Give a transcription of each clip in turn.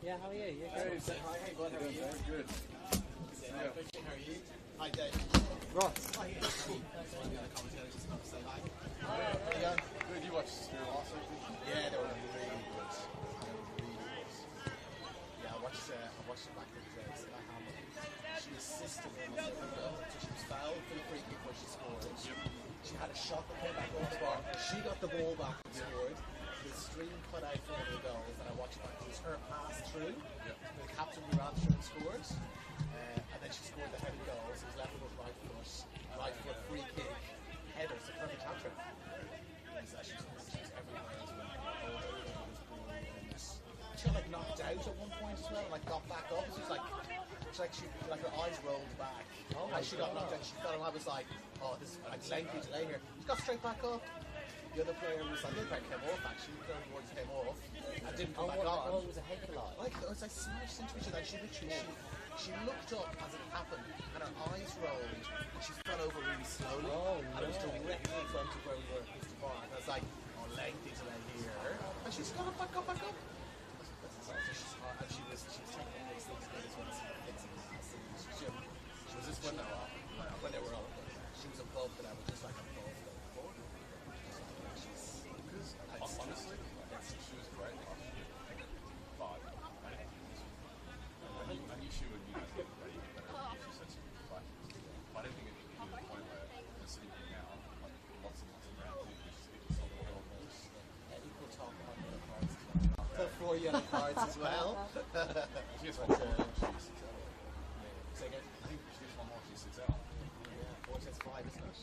Yeah, how are you? You Hey, hi, hey, Glenn, how are you? Good. Yeah, how are you? Hi, Dave. Ross. Hi, yeah. Good, you watched your last week? Yeah, they were really good. Yeah, I watched it back in the day. So she assisted him on the goal. So she was fouled for the free kick where she scored. She had a shot that came back over the bar. She got the ball back and scored. The stream cut out for one of the goals, and I watched it back. It was her pass through. The captain who ran through and scored. And then she scored the headed goal. So it was left foot, right foot, free kick, header. So perfect hat trick. She was everywhere as well. She got like knocked out at one point as well, and like got back up. It was like her eyes rolled back. As she got knocked out, she fell, and I was like, "Oh, this is like lengthy delay here." She got straight back up. The other player was like, the other player came off actually. The third boards came off and didn't come back on. Oh, it was a head collide. Like it was like smashed into each other. She looked up as it happened, and her eyes rolled, and she fell over really slowly. And it was directly in front of where we were at Mr. Bar. And I was like, "Oh, lengthy delay here." And she's got back up. She's hard, and she was taking all these things good as well. She was just when they were all she was above the level, just like above the board. Honestly, she was great. But I knew she would, get ready to get better. She said she would fight. I don't think it would be the point where we're sitting here now, like lots and round two, just all the world knows. Equal talk on the cards. So 4 yellow cards as well. She gets one more, she sits out. Say again? I think she gets one more, she sits out. Yeah, 4 sets 5, isn't it?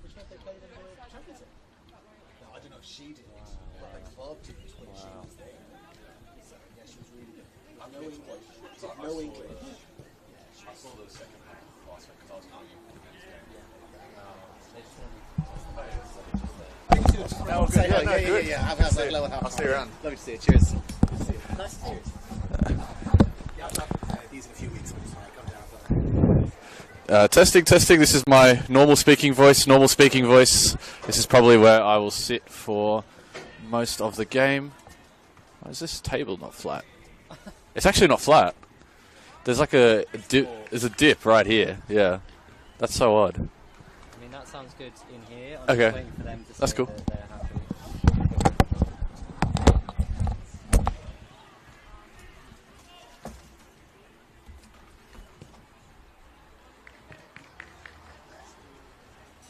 Which meant they played in the championship. No, I don't know if she did, but the club did when she was there. So yeah, she was really good. No English. No English. I saw the second half last week because I was going for the men's game. Oh, good. Yeah. I'll see you around. Lovely to see you. Cheers. Nice to see you. Yeah, I'll have these in a few weeks. When I come down. Testing. This is my normal speaking voice. This is probably where I will sit for most of the game. Why is this table not flat? It's actually not flat. There's like a dip. There's a dip right here. Yeah, that's so odd. I mean, that sounds good in here. I'm Okay. just waiting for them to That's say cool. that they're happy.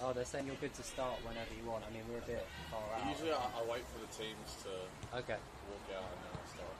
Oh, they're saying you're good to start whenever you want. I mean, we're a bit far out. Usually I wait for the teams to Okay. walk out and then I start.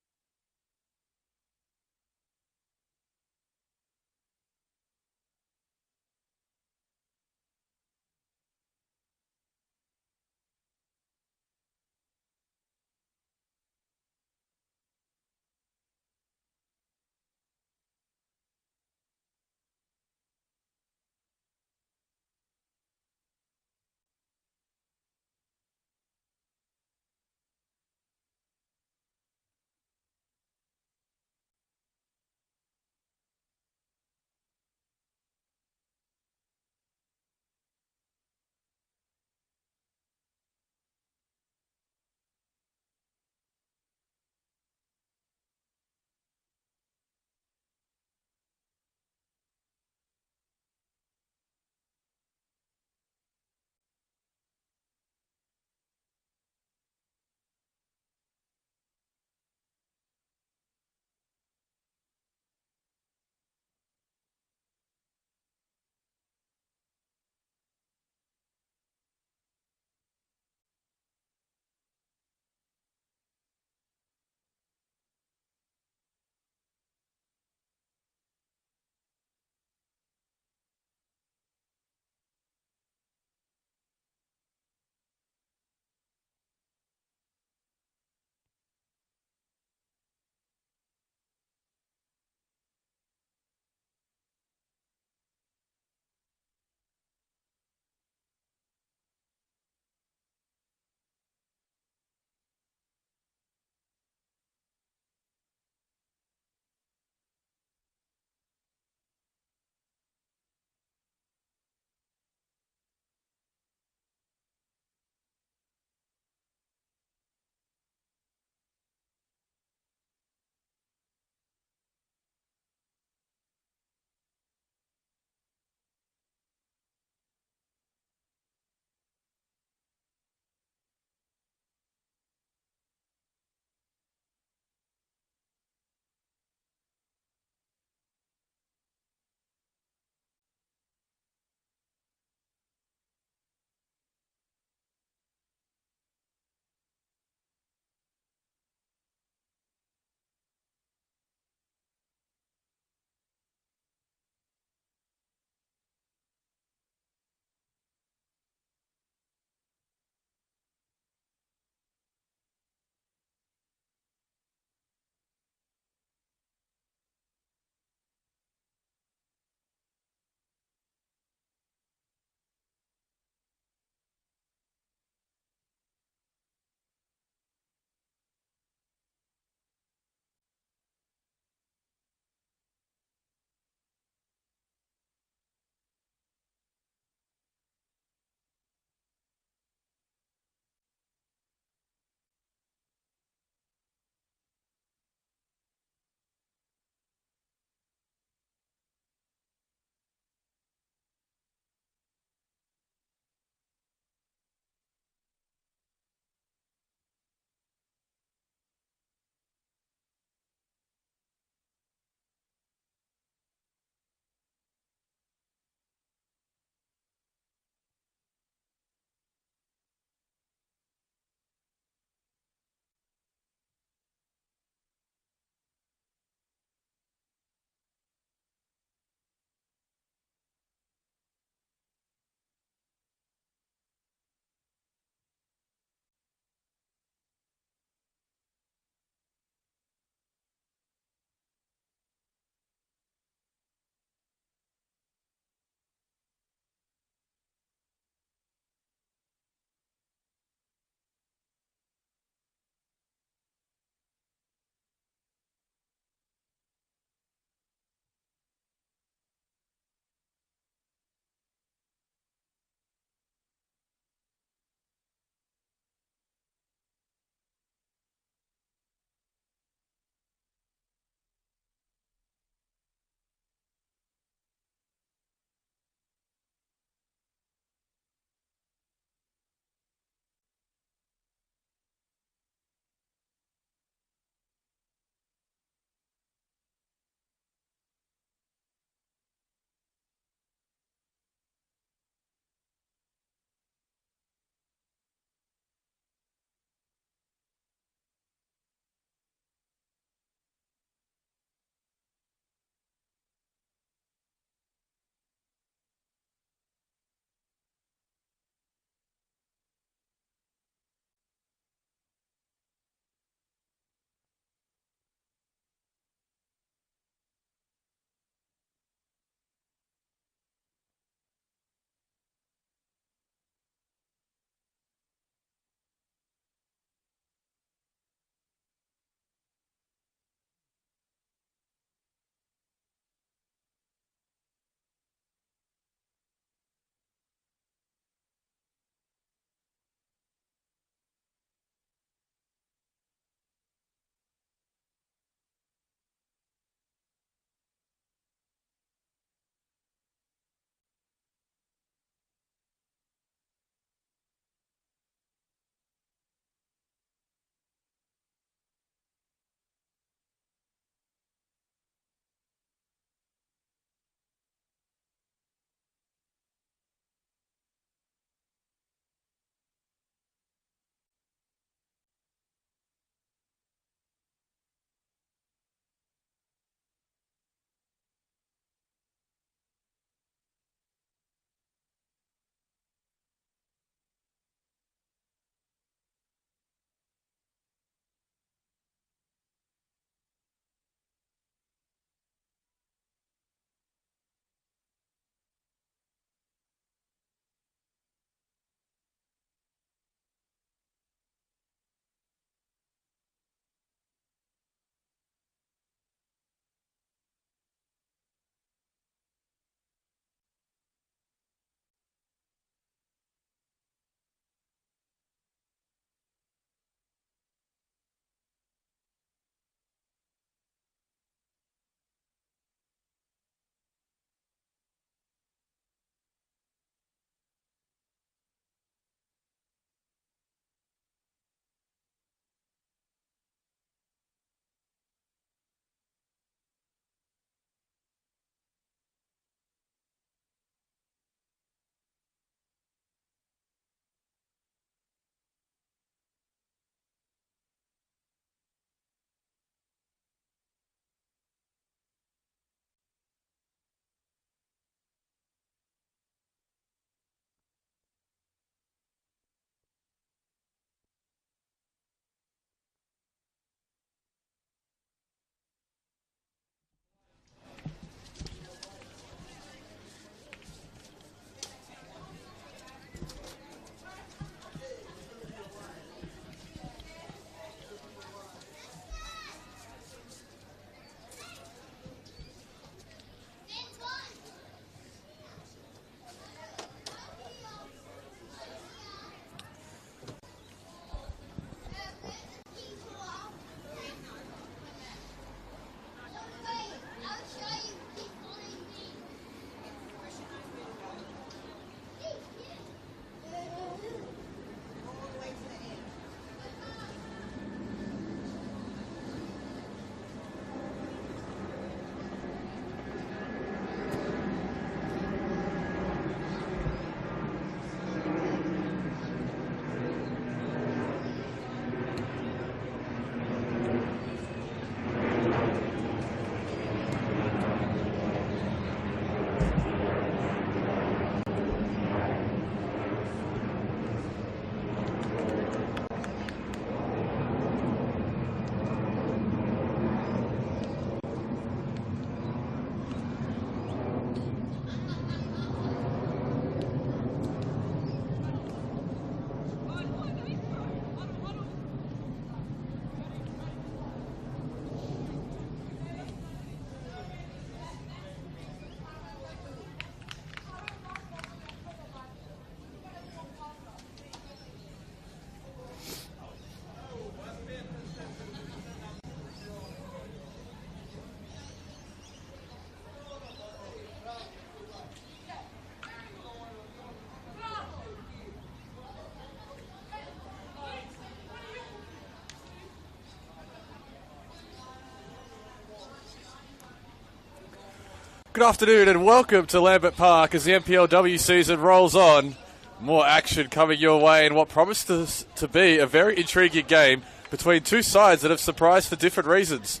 Good afternoon and welcome to Lambert Park as the NPLW season rolls on. More action coming your way in what promises to be a very intriguing game between two sides that have surprised for different reasons.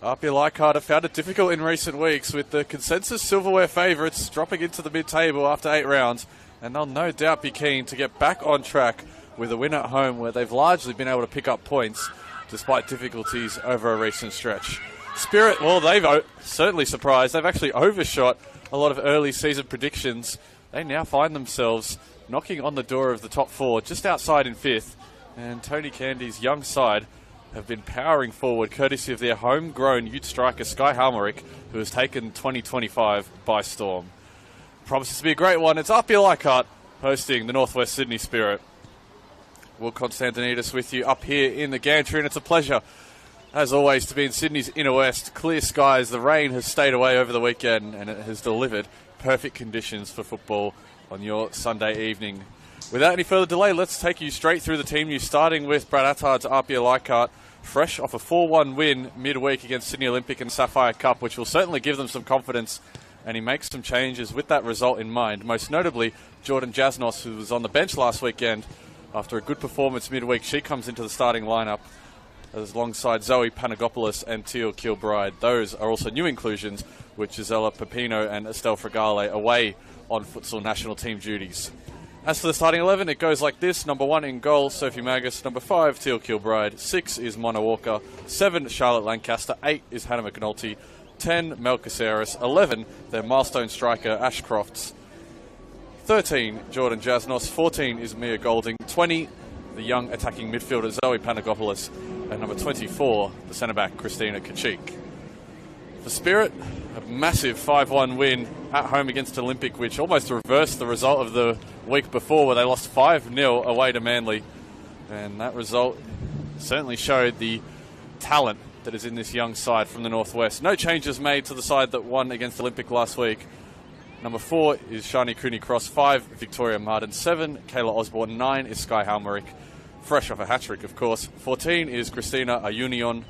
APIA Leichhardt have found it difficult in recent weeks with the consensus silverware favourites dropping into the mid-table after 8 rounds, and they'll no doubt be keen to get back on track with a win at home where they've largely been able to pick up points despite difficulties over a recent stretch. Spirit, well, they've certainly surprised. They've actually overshot a lot of early season predictions. They now find themselves knocking on the door of the top 4, just outside in 5th. And Tony Candy's young side have been powering forward, courtesy of their homegrown youth striker, Sky Halmerick, who has taken 2025 by storm. Promises to be a great one. It's APIA Leichhardt hosting the Northwest Sydney Spirit. Will Constantinides with you up here in the gantry, and it's a pleasure, as always, to be in Sydney's inner west. Clear skies, the rain has stayed away over the weekend and it has delivered perfect conditions for football on your Sunday evening. Without any further delay, let's take you straight through the team news, starting with Brad Attard's APIA Leichhardt, fresh off a 4-1 win midweek against Sydney Olympic and Sapphire Cup, which will certainly give them some confidence, and he makes some changes with that result in mind. Most notably, Jordan Jasnos, who was on the bench last weekend after a good performance midweek. She comes into the starting lineup alongside Zoe Panagopoulos and Teal Kilbride. Those are also new inclusions with Gisela Pepino and Estelle Fregale away on futsal national team duties. As for the starting 11, it goes like this. Number 1 in goal, Sophie Magus. Number 5, Teal Kilbride. 6 is Mona Walker. 7, Charlotte Lancaster. 8 is Hannah McNulty. 10, Mel Caceres. 11, their milestone striker, Ash Crofts. 13, Jordan Jasnos. 14 is Mia Golding. 20, the young attacking midfielder, Zoe Panagopoulos. And number 24, the centre-back, Christina Kachik. For Spirit, a massive 5-1 win at home against Olympic, which almost reversed the result of the week before where they lost 5-0 away to Manly. And that result certainly showed the talent that is in this young side from the Northwest. No changes made to the side that won against Olympic last week. Number 4 is Shani Cooney-Cross. 5, Victoria Martin. 7, Kayla Osborne. 9 is Sky Halmerick, fresh off a hat-trick, of course. 14 is Christina Ayunion.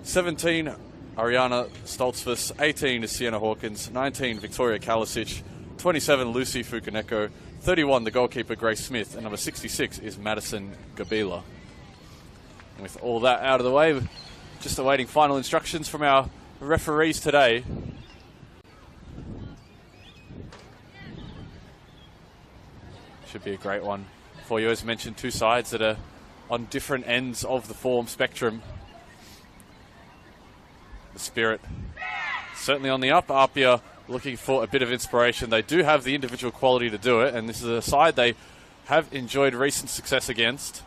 17, Ariana Stoltzfus. 18 is Sienna Hawkins. 19, Victoria Kalisic. 27, Lucy Fukaneko. 31, the goalkeeper, Grace Smith. And number 66 is Madison Gabila. And with all that out of the way, just awaiting final instructions from our referees today. Should be a great one for you. As mentioned, two sides that are on different ends of the form spectrum. The Spirit certainly on the up. APIA looking for a bit of inspiration. They do have the individual quality to do it, and this is a side they have enjoyed recent success against.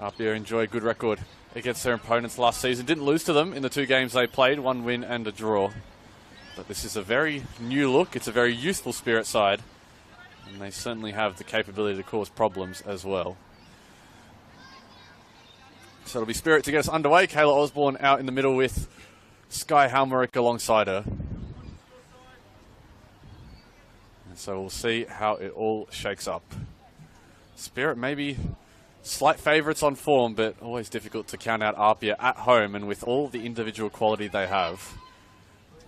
APIA enjoy a good record against their opponents last season. Didn't lose to them in the 2 games they played, 1 win and a draw. But this is a very new look. It's a very youthful Spirit side, and they certainly have the capability to cause problems as well. So it'll be Spirit to get us underway. Kayla Osborne out in the middle with Sky Halmerick alongside her. And so we'll see how it all shakes up. Spirit maybe slight favourites on form, but always difficult to count out APIA at home, and with all the individual quality they have,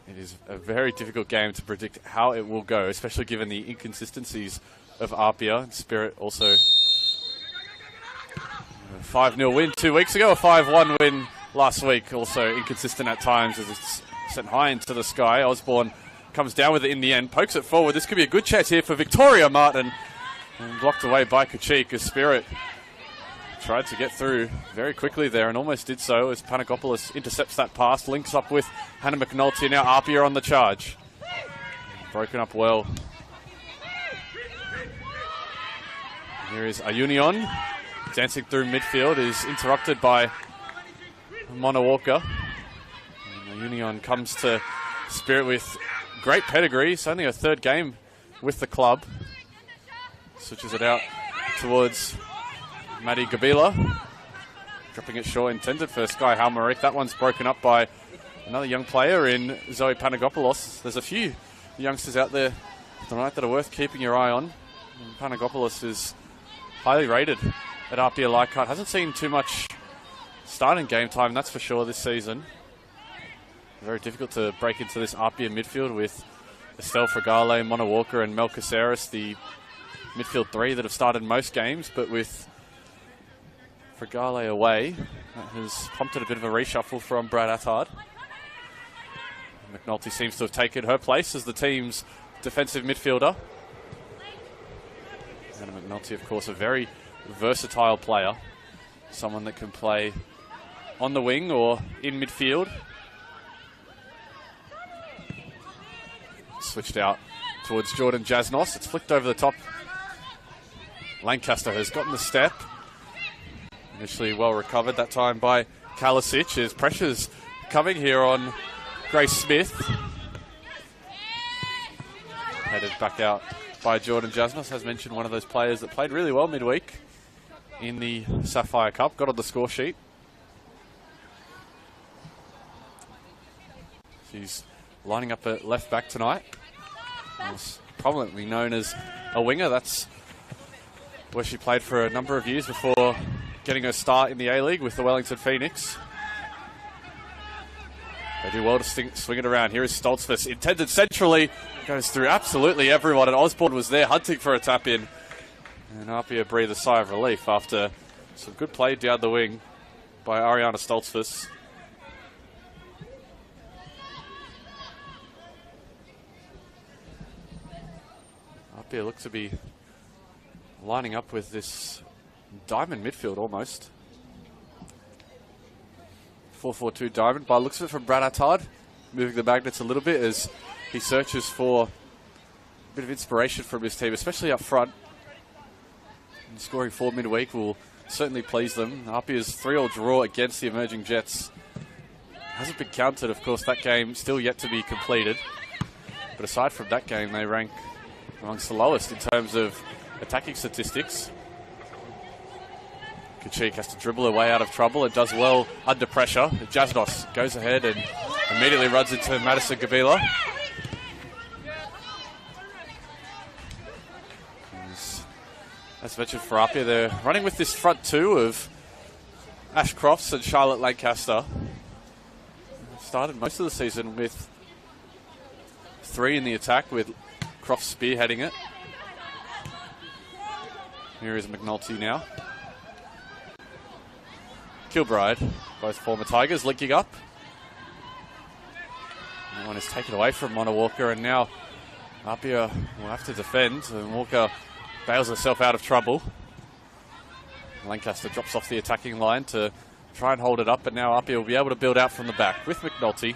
it is a very difficult game to predict how it will go, especially given the inconsistencies of APIA. Spirit also a 5-0 win 2 weeks ago, a 5-1 win last week, also inconsistent at times as it's sent high into the sky. Osborne comes down with it in the end, pokes it forward. This could be a good chance here for Victoria Martin, and blocked away by Kachik as Spirit tried to get through very quickly there and almost did so as Panagopoulos intercepts that pass, links up with Hannah McNulty. Now APIA on the charge. Broken up well. Here is Ayunion dancing through midfield, is interrupted by Mona Walker. And Ayunion comes to Spirit with great pedigree. It's only her 3rd game with the club. Switches it out towards Maddie Gabila, dropping it short, intended for Sky Halmerick. That one's broken up by another young player in Zoe Panagopoulos. There's a few youngsters out there tonight that are worth keeping your eye on. And Panagopoulos is highly rated at APIA Leichhardt. Hasn't seen too much starting game time, that's for sure, this season. Very difficult to break into this APIA midfield with Estelle Fragale, Mona Walker and Mel Caceres, the midfield three that have started most games, but with Fragale away, that has prompted a bit of a reshuffle from Brad Attard. McNulty seems to have taken her place as the team's defensive midfielder. And McNulty, of course, a very versatile player. Someone that can play on the wing or in midfield. Switched out towards Jordan Jasnos. It's flicked over the top. Lancaster has gotten the step. Initially well recovered that time by Kalisic. As pressure's coming here on Grace Smith. Headed back out by Jordan Jasnos. As mentioned, one of those players that played really well midweek in the Sapphire Cup. Got on the score sheet. She's lining up at left back tonight. Was prominently known as a winger. That's where she played for a number of years before getting her start in the A-League with the Wellington Phoenix. They do well to swing it around. Here is Stoltzfus, intended centrally, goes through absolutely everyone, and Osborne was there hunting for a tap-in. And APIA breathed a sigh of relief after some good play down the wing by Ariana Stoltzfus. APIA look to be lining up with this diamond midfield almost. 4-4-2 diamond by the looks of it from Brad Attard. Moving the magnets a little bit as he searches for a bit of inspiration from his team, especially up front. And scoring 4 midweek will certainly please them. APIA's 3-3 draw against the Emerging Jets hasn't been counted. Of course, that game still yet to be completed. But aside from that game, they rank amongst the lowest in terms of attacking statistics. Kachik has to dribble her way out of trouble and does well under pressure. Jasnos goes ahead and immediately runs into Madison Gabila. As mentioned for APIA, they're running with this front two of Ash Crofts and Charlotte Lancaster. Started most of the season with 3 in the attack, with Crofts spearheading it. Here is McNulty now. Kilbride, both former Tigers, linking up. That one is taken away from Mona Walker, and now APIA will have to defend, and Walker bails herself out of trouble. Lancaster drops off the attacking line to try and hold it up, but now APIA will be able to build out from the back with McNulty.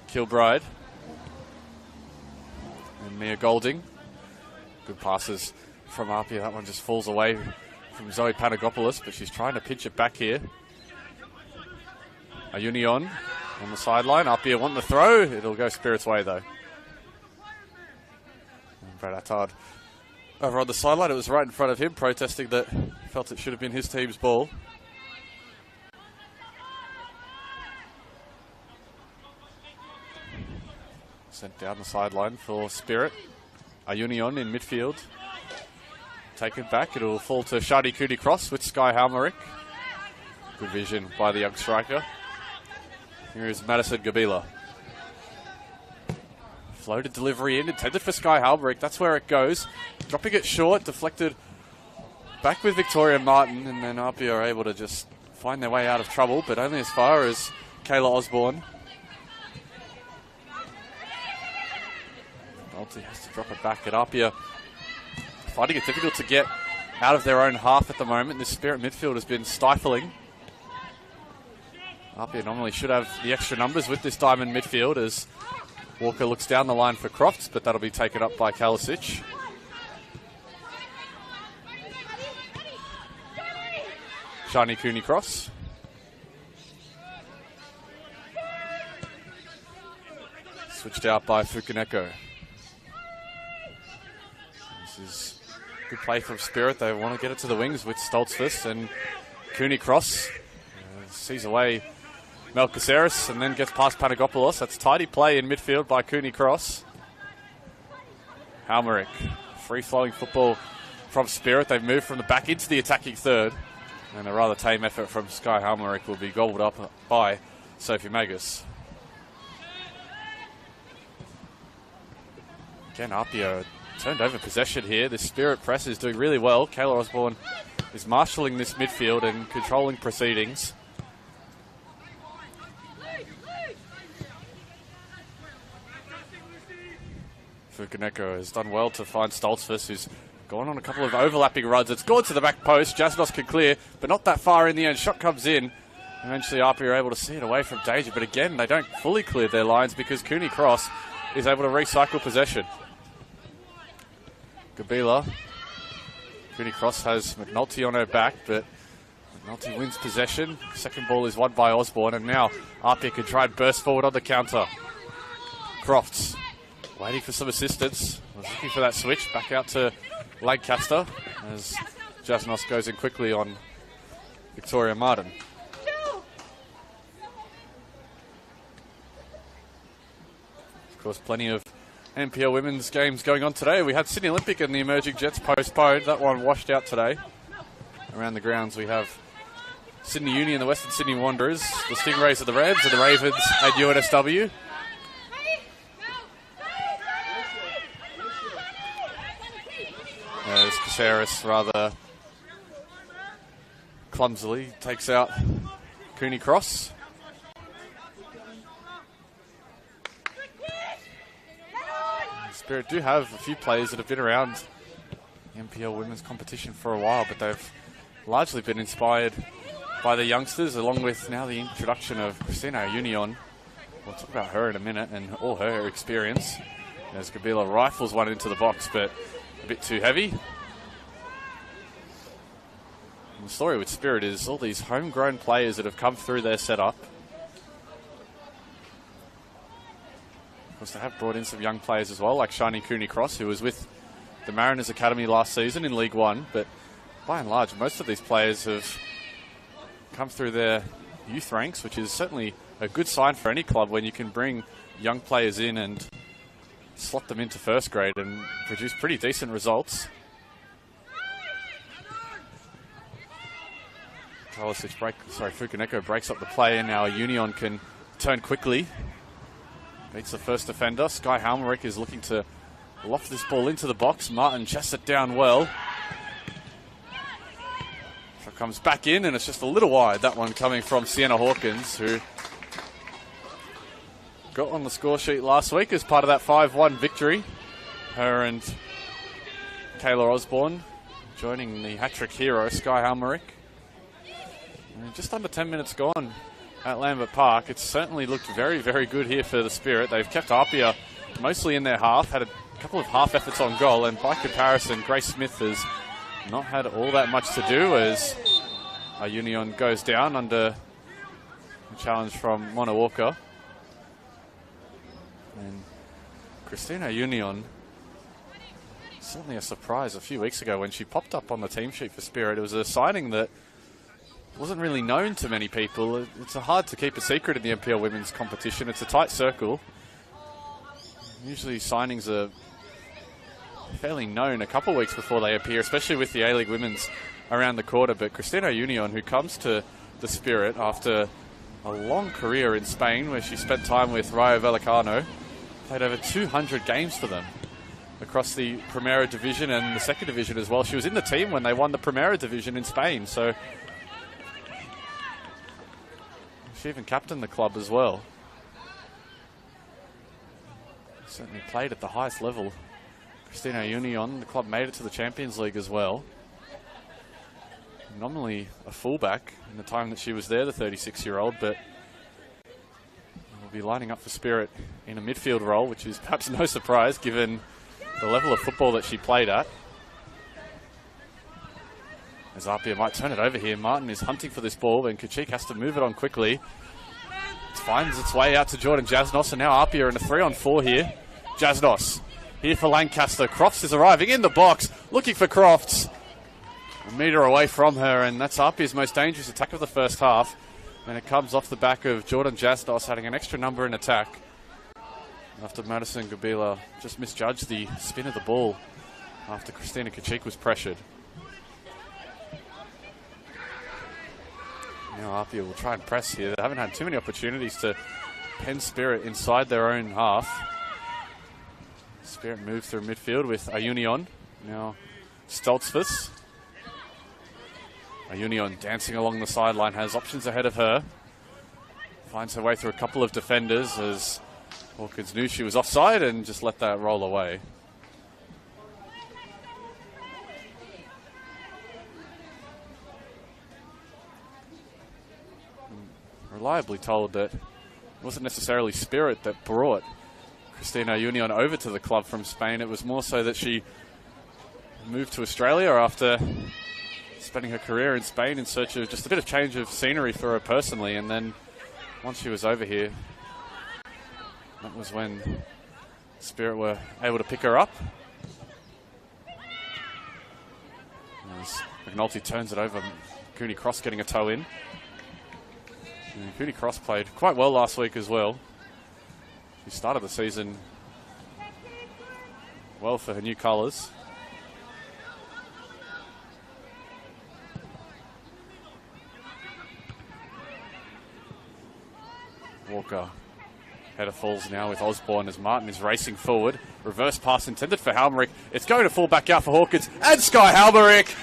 Kilbride. And Mia Golding. Good passes from APIA. That one just falls away from Zoe Panagopoulos, but she's trying to pinch it back here. Ayunion on the sideline. APIA want the throw. It'll go Spirit's way though. And Brad Attard over on the sideline. It was right in front of him, protesting that he felt it should have been his team's ball. Sent down the sideline for Spirit. Ayunion in midfield. Taken back. It'll fall to Shadi Cooney Cross with Sky Halmerick. Good vision by the young striker. Here is Madison Gabila. Floated delivery in, intended for Sky Halmerick. That's where it goes. Dropping it short, deflected back with Victoria Martin, and then APIA are able to just find their way out of trouble, but only as far as Kayla Osborne. Multi has to drop it back at APIA. Finding it difficult to get out of their own half at the moment. This Spirit midfield has been stifling. APIA normally should have the extra numbers with this diamond midfield as Walker looks down the line for Crofts, but that'll be taken up by Kalisic. Shani Cooney Cross. Switched out by Fukuneko. This is good play from Spirit. They want to get it to the wings with Stoltzfus and Cooney Cross. Sees away Mel Caceres and then gets past Panagopoulos. That's tidy play in midfield by Cooney Cross. Halmerick. Free-flowing football from Spirit. They've moved from the back into the attacking third. And a rather tame effort from Sky Halmerick will be gobbled up by Sophie Magus. Again, APIA turned over possession here. The Spirit press is doing really well. Kayla Osborne is marshalling this midfield and controlling proceedings. Fukuneko has done well to find Stoltzfus, who's gone on a couple of overlapping runs. It's gone to the back post. Jasnos can clear, but not that far in the end. Shot comes in. Eventually, APIA are able to see it away from danger, but again, they don't fully clear their lines because Cooney Cross is able to recycle possession. Gabila. Cooney Cross has McNulty on her back, but McNulty wins possession. Second ball is won by Osborne, and now APIA can try and burst forward on the counter. Crofts waiting for some assistance. Was looking for that switch. Back out to Lancaster as Jasnos goes in quickly on Victoria Martin. Of course, plenty of NPL women's games going on today. We had Sydney Olympic and the Emerging Jets postponed. That one washed out today. Around the grounds we have Sydney Uni and the Western Sydney Wanderers, the Stingrays and the Reds, and the Ravens at UNSW. As Caceres rather clumsily takes out Cooney Cross. Spirit do have a few players that have been around the NPL women's competition for a while, but they've largely been inspired by the youngsters, along with now the introduction of Christina Union. We'll talk about her in a minute and all her experience. As Gabila rifles one into the box, but a bit too heavy. And the story with Spirit is all these homegrown players that have come through their setup. Of course, they have brought in some young players as well, like Shani Cooney Cross, who was with the Mariners Academy last season in League One. But by and large, most of these players have come through their youth ranks, which is certainly a good sign for any club when you can bring young players in and slot them into first grade and produce pretty decent results. Fukuneko breaks up the play, and now Union can turn quickly. Beats the first defender. Sky Halmerick is looking to loft this ball into the box. Martin chests it down well. Shot comes back in, and it's just a little wide. That one coming from Sienna Hawkins, who got on the score sheet last week as part of that 5-1 victory. Her and Kayla Osborne joining the hat-trick hero, Sky Halmerick. And just under 10 minutes gone at Lambert Park. It's certainly looked very, very good here for the Spirit. They've kept APIA mostly in their half, had a couple of half efforts on goal, and by comparison, Grace Smith has not had all that much to do as Union goes down under a challenge from Mona Walker. And Christina Union, certainly a surprise a few weeks ago when she popped up on the team sheet for Spirit. It was a signing that wasn't really known to many people. It's hard to keep a secret in the NPL women's competition. It's a tight circle. Usually signings are fairly known a couple of weeks before they appear, especially with the A-League women's around the corner. But Christina Union, who comes to the Spirit after a long career in Spain, where she spent time with Rayo Vallecano, played over 200 games for them across the Primera Division and the Second Division as well. She was in the team when they won the Primera Division in Spain, so she even captained the club as well. Certainly played at the highest level. Christina Union, the club made it to the Champions League as well. Nominally a fullback in the time that she was there, the 36-year-old, but will be lining up for Spirit in a midfield role, which is perhaps no surprise given the level of football that she played at. As APIA might turn it over here, Martin is hunting for this ball, and Kachik has to move it on quickly. It finds its way out to Jordan Jasnos, and now APIA in a 3-on-4 here. Jasnos here for Lancaster. Crofts is arriving in the box, looking for Crofts. A metre away from her, and that's APIA's most dangerous attack of the first half. And it comes off the back of Jordan Jasnos having an extra number in attack, after Madison Gabila just misjudged the spin of the ball after Christina Kachik was pressured. Now APIA will try and press here. They haven't had too many opportunities to pen Spirit inside their own half. Spirit moves through midfield with Ayunion. Now Stoltzfus. Ayunion dancing along the sideline, has options ahead of her. Finds her way through a couple of defenders as Hawkins knew she was offside and just let that roll away. Reliably told that it wasn't necessarily Spirit that brought Cristina Ayunion over to the club from Spain. It was more so that she moved to Australia after spending her career in Spain in search of just a bit of change of scenery for her personally, and then once she was over here, that was when Spirit were able to pick her up. As McNulty turns it over, Cooney Cross getting a toe in. And Cooney Cross played quite well last week as well. She started the season well for her new colours. Walker. Header falls now with Osborne as Martin is racing forward. Reverse pass intended for Halmerick. It's going to fall back out for Hawkins. And Sky Halmerick!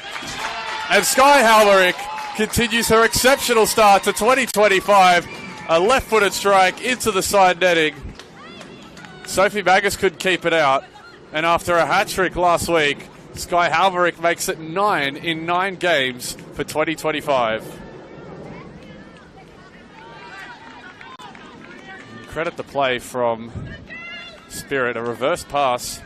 And Sky Halmerick continues her exceptional start to 2025. A left-footed strike into the side netting. Sophie Magus couldn't keep it out. And after a hat-trick last week, Sky Halmerick makes it 9 in 9 games for 2025. Credit the play from Spirit, a reverse pass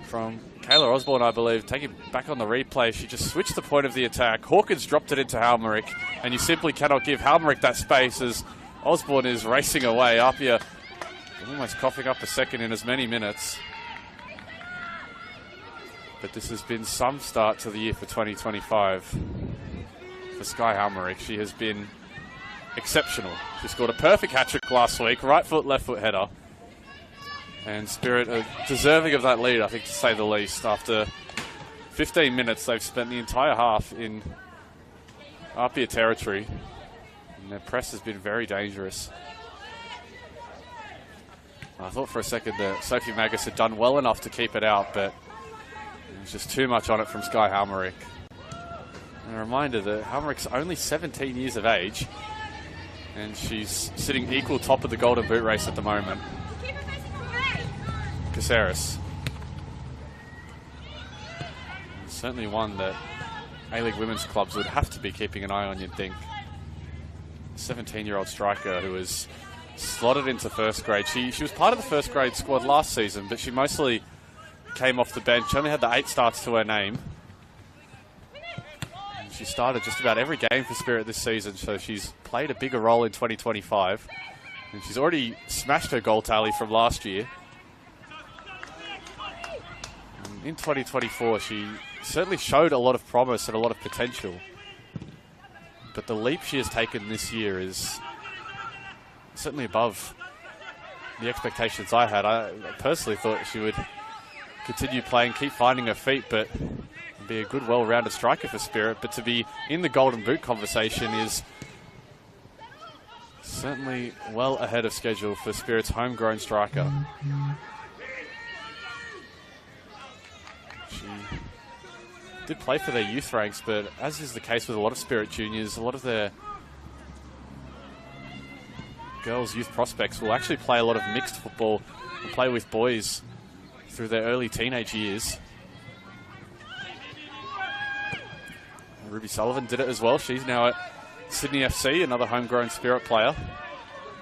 from Kayla Osborne, I believe. Taking back on the replay, she just switched the point of the attack. Hawkins dropped it into Halmerick, and you simply cannot give Halmerick that space as Osborne is racing away. APIA almost coughing up a second in as many minutes. But this has been some start to the year for 2025 for Sky Halmerick. She has been exceptional. She scored a perfect hat-trick last week, right foot, left foot header. And Spirit are deserving of that lead, I think, to say the least. After 15 minutes, they've spent the entire half in APIA territory. And their press has been very dangerous. I thought for a second that Sophie Magus had done well enough to keep it out, but there was just too much on it from Sky Halmerick. And a reminder that Halmerick's only 17 years of age, and she's sitting equal top of the Golden Boot race at the moment. Caceres. Certainly one that A-League women's clubs would have to be keeping an eye on, you'd think. 17-year-old striker who was slotted into first grade. She was part of the first grade squad last season, but she mostly came off the bench. She only had the 8 starts to her name. She started just about every game for Spirit this season, so she's played a bigger role in 2025. And she's already smashed her goal tally from last year. And in 2024, she certainly showed a lot of promise and a lot of potential. But the leap she has taken this year is certainly above the expectations I had. I personally thought she would continue playing, keep finding her feet, but be a good, well-rounded striker for Spirit, but to be in the Golden Boot conversation is certainly well ahead of schedule for Spirit's homegrown striker. She did play for their youth ranks, but as is the case with a lot of Spirit juniors, a lot of their girls' youth prospects will actually play a lot of mixed football and play with boys through their early teenage years. Ruby Sullivan did it as well. She's now at Sydney FC, another homegrown Spirit player.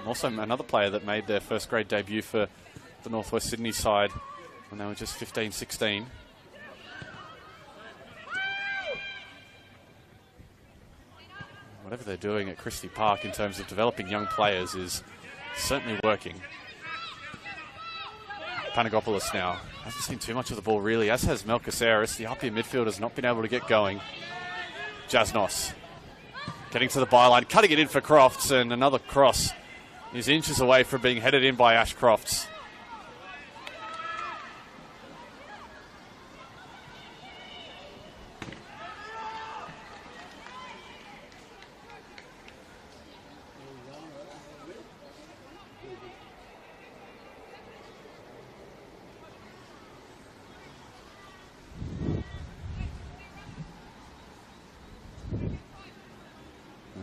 Also another player that made their first grade debut for the Northwest Sydney side when they were just 15, 16. Whatever they're doing at Christie Park in terms of developing young players is certainly working. Panagopoulos now hasn't seen too much of the ball really, as has Mel Caceres. The APIA midfield has not been able to get going. Jasnos getting to the byline, cutting it in for Crofts, and another cross is inches away from being headed in by Ash Crofts.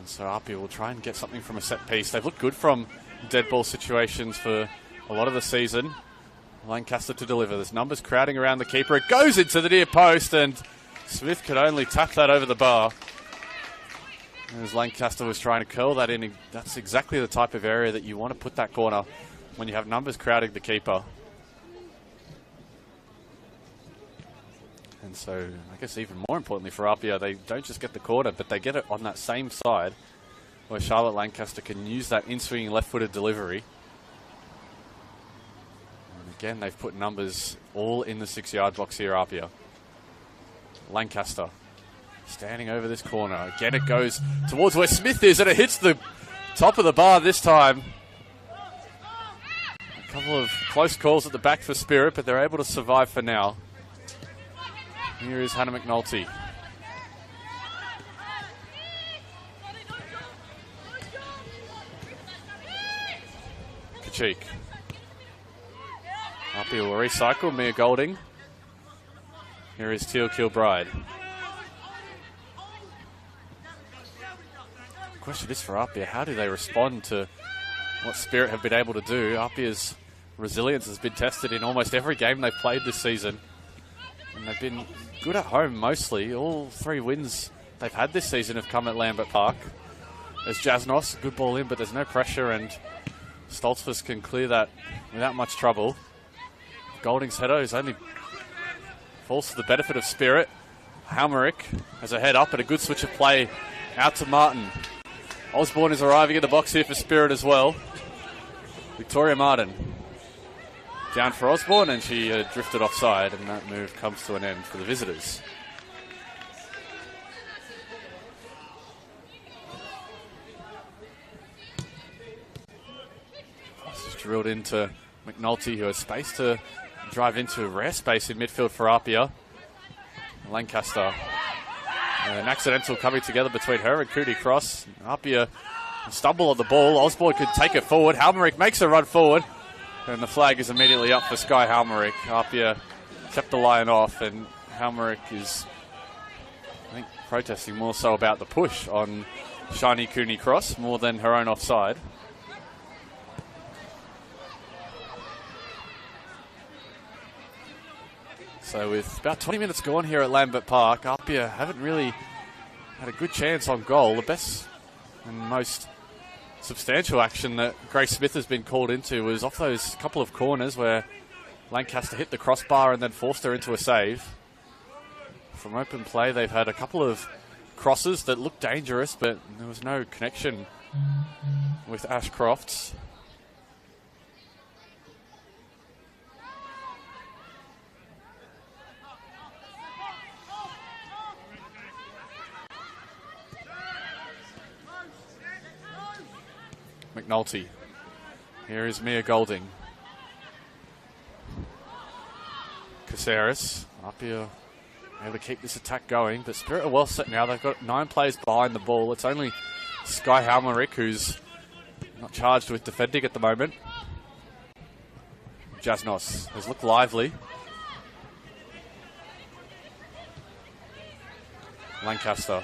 And so APIA will try and get something from a set piece. They've looked good from dead ball situations for a lot of the season. Lancaster to deliver. There's numbers crowding around the keeper. It goes into the near post, and Smith could only tap that over the bar. As Lancaster was trying to curl that in, that's exactly the type of area that you want to put that corner when you have numbers crowding the keeper. And so, I guess even more importantly for APIA, they don't just get the corner, but they get it on that same side where Charlotte Lancaster can use that in-swinging left-footed delivery. And again, they've put numbers all in the 6-yard box here, APIA. Lancaster standing over this corner. Again, it goes towards where Smith is, and it hits the top of the bar this time. A couple of close calls at the back for Spirit, but they're able to survive for now. Here is Hannah McNulty. Kachik. APIA will recycle. Mia Golding. Here is Teal Kilbride. The question is for APIA, how do they respond to what Spirit have been able to do? APIA's resilience has been tested in almost every game they've played this season. And they've been good at home mostly. All 3 wins they've had this season have come at Lambert Park. There's Jasnos, good ball in, but there's no pressure, and Stoltzfus can clear that without much trouble. Golding's header is only falls to the benefit of Spirit. Halmerick has a head up and a good switch of play out to Martin. Osborne is arriving in the box here for Spirit as well. Victoria Martin down for Osborne, and she drifted offside, and that move comes to an end for the visitors. This is drilled into McNulty, who has space to drive into a rare space in midfield for APIA. Lancaster. An accidental coming together between her and Cooney Cross. APIA stumble on the ball. Osborne could take it forward. Halmerick makes a run forward. And the flag is immediately up for Sky Halmerick. APIA kept the line off, and Halmerick is, I think, protesting more so about the push on Shiny Cooney Cross more than her own offside. So with about 20 minutes gone here at Lambert Park, APIA haven't really had a good chance on goal. The best and most substantial action that Grace Smith has been called into was off those couple of corners where Lancaster hit the crossbar and then forced her into a save. From open play, they've had a couple of crosses that looked dangerous, but there was no connection with Ashcroft's. McNulty. Here is Mia Golding. Caceres. APIA able to keep this attack going, but Spirit are well set now. They've got 9 players behind the ball. It's only Sky Halmerick who's not charged with defending at the moment. Jasnos has looked lively. Lancaster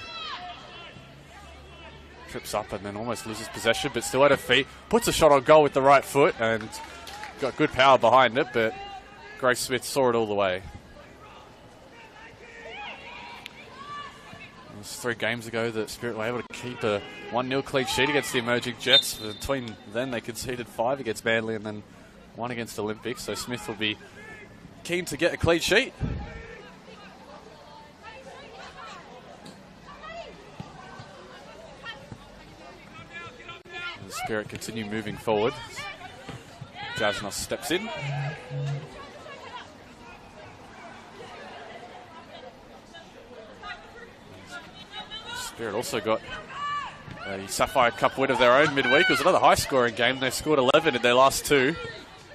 trips up and then almost loses possession, but still at her feet. Puts a shot on goal with the right foot and got good power behind it, but Grace Smith saw it all the way. It was 3 games ago that Spirit were able to keep a 1-0 clean sheet against the emerging Jets. Between then, they conceded 5 against Manly and then 1 against Olympics, so Smith will be keen to get a clean sheet. Spirit continue moving forward. Jasnos steps in. Spirit also got a Sapphire Cup win of their own midweek. It was another high-scoring game. They scored 11 in their last 2.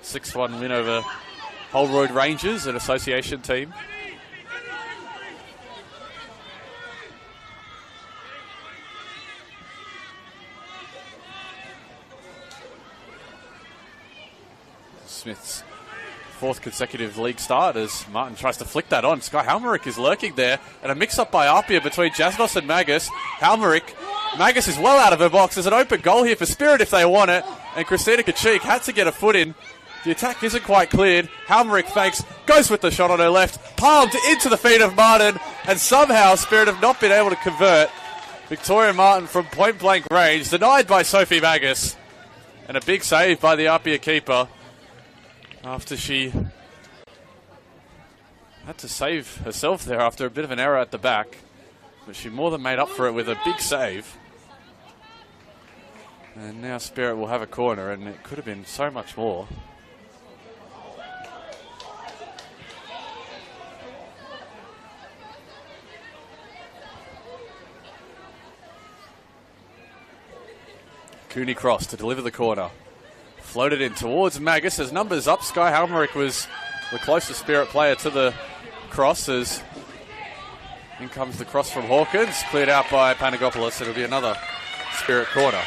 6-1 win over Holroyd Rangers, an association team. Smith's 4th consecutive league start as Martin tries to flick that on. Sky Halmerick is lurking there, and a mix-up by APIA between Jasnos and Magus. Halmerick Magus is well out of her box. There's an open goal here for Spirit if they want it. And Christina Kachik had to get a foot in. The attack isn't quite cleared. Halmerick fakes, goes with the shot on her left, palmed into the feet of Martin, and somehow Spirit have not been able to convert. Victoria Martin from point blank range, denied by Sophie Magus. And a big save by the APIA keeper after she had to save herself there after a bit of an error at the back. But she more than made up for it with a big save. And now Spirit will have a corner, and it could have been so much more. Cooney Cross to deliver the corner. Floated in towards Magus as numbers up. Sky Halmerick was the closest Spirit player to the cross as in comes the cross from Hawkins. Cleared out by Panagopoulos. It'll be another Spirit corner.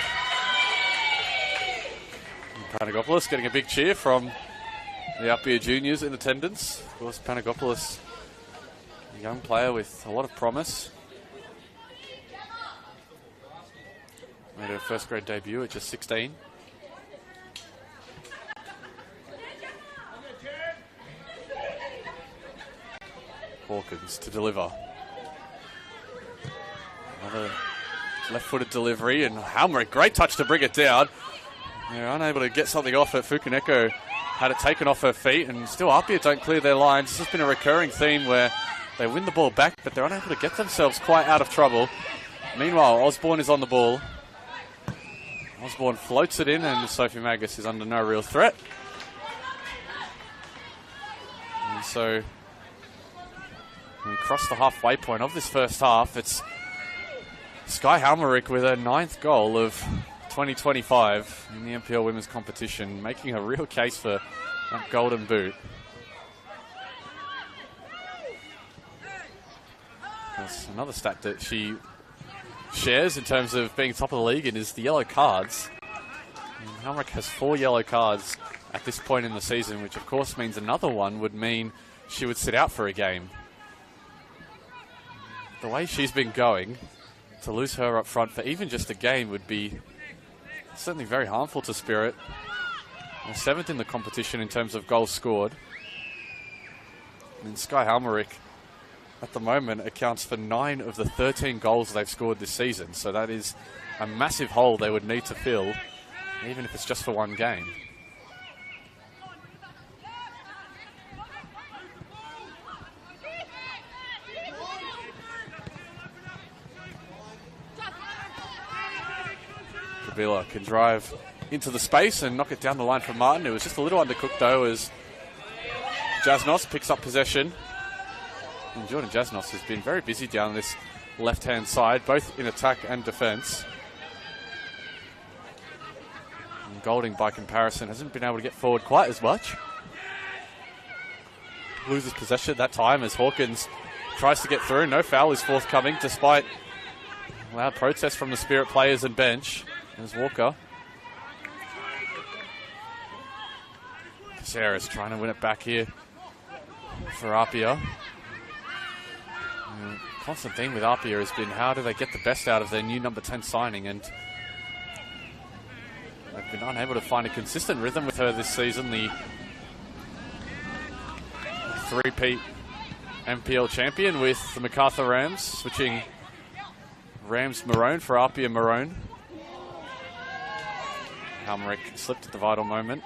And Panagopoulos getting a big cheer from the APIA juniors in attendance. Of course, Panagopoulos, a young player with a lot of promise. Made her first grade debut at just 16. Hawkins to deliver. Another left-footed delivery, and Halmerick, great touch to bring it down. They're unable to get something off it. Fukuneko had it taken off her feet, and still APIA don't clear their lines. This has been a recurring theme where they win the ball back, but they're unable to get themselves quite out of trouble. Meanwhile, Osborne is on the ball. Osborne floats it in, and Sophie Magus is under no real threat. And so, when we cross the halfway point of this first half, it's Sky Halmerick with her 9th goal of 2025 in the NPL women's competition, making a real case for that golden boot. There's another stat that she shares in terms of being top of the league and is the yellow cards. And Halmerick has 4 yellow cards at this point in the season, which of course means another one would mean she would sit out for a game. The way she's been going, to lose her up front for even just a game would be certainly very harmful to Spirit. They're 7th in the competition in terms of goals scored. And Sky Halmerick at the moment accounts for 9 of the 13 goals they've scored this season. So that is a massive hole they would need to fill, even if it's just for one game. Kabila can drive into the space and knock it down the line from Martin. It was just a little undercooked though as Jasnos picks up possession. And Jordan Jasnos has been very busy down this left-hand side, both in attack and defence. And Golding, by comparison, hasn't been able to get forward quite as much. Loses possession that time as Hawkins tries to get through. No foul is forthcoming, despite loud protest from the Spirit players and bench. There's Walker. Sarah's trying to win it back here for APIA. Constant theme with APIA has been how do they get the best out of their new number 10 signing, and they've been unable to find a consistent rhythm with her this season. The 3-peat NPL champion with the MacArthur Rams, switching Rams maroon for APIA maroon. Halmerick slipped at the vital moment.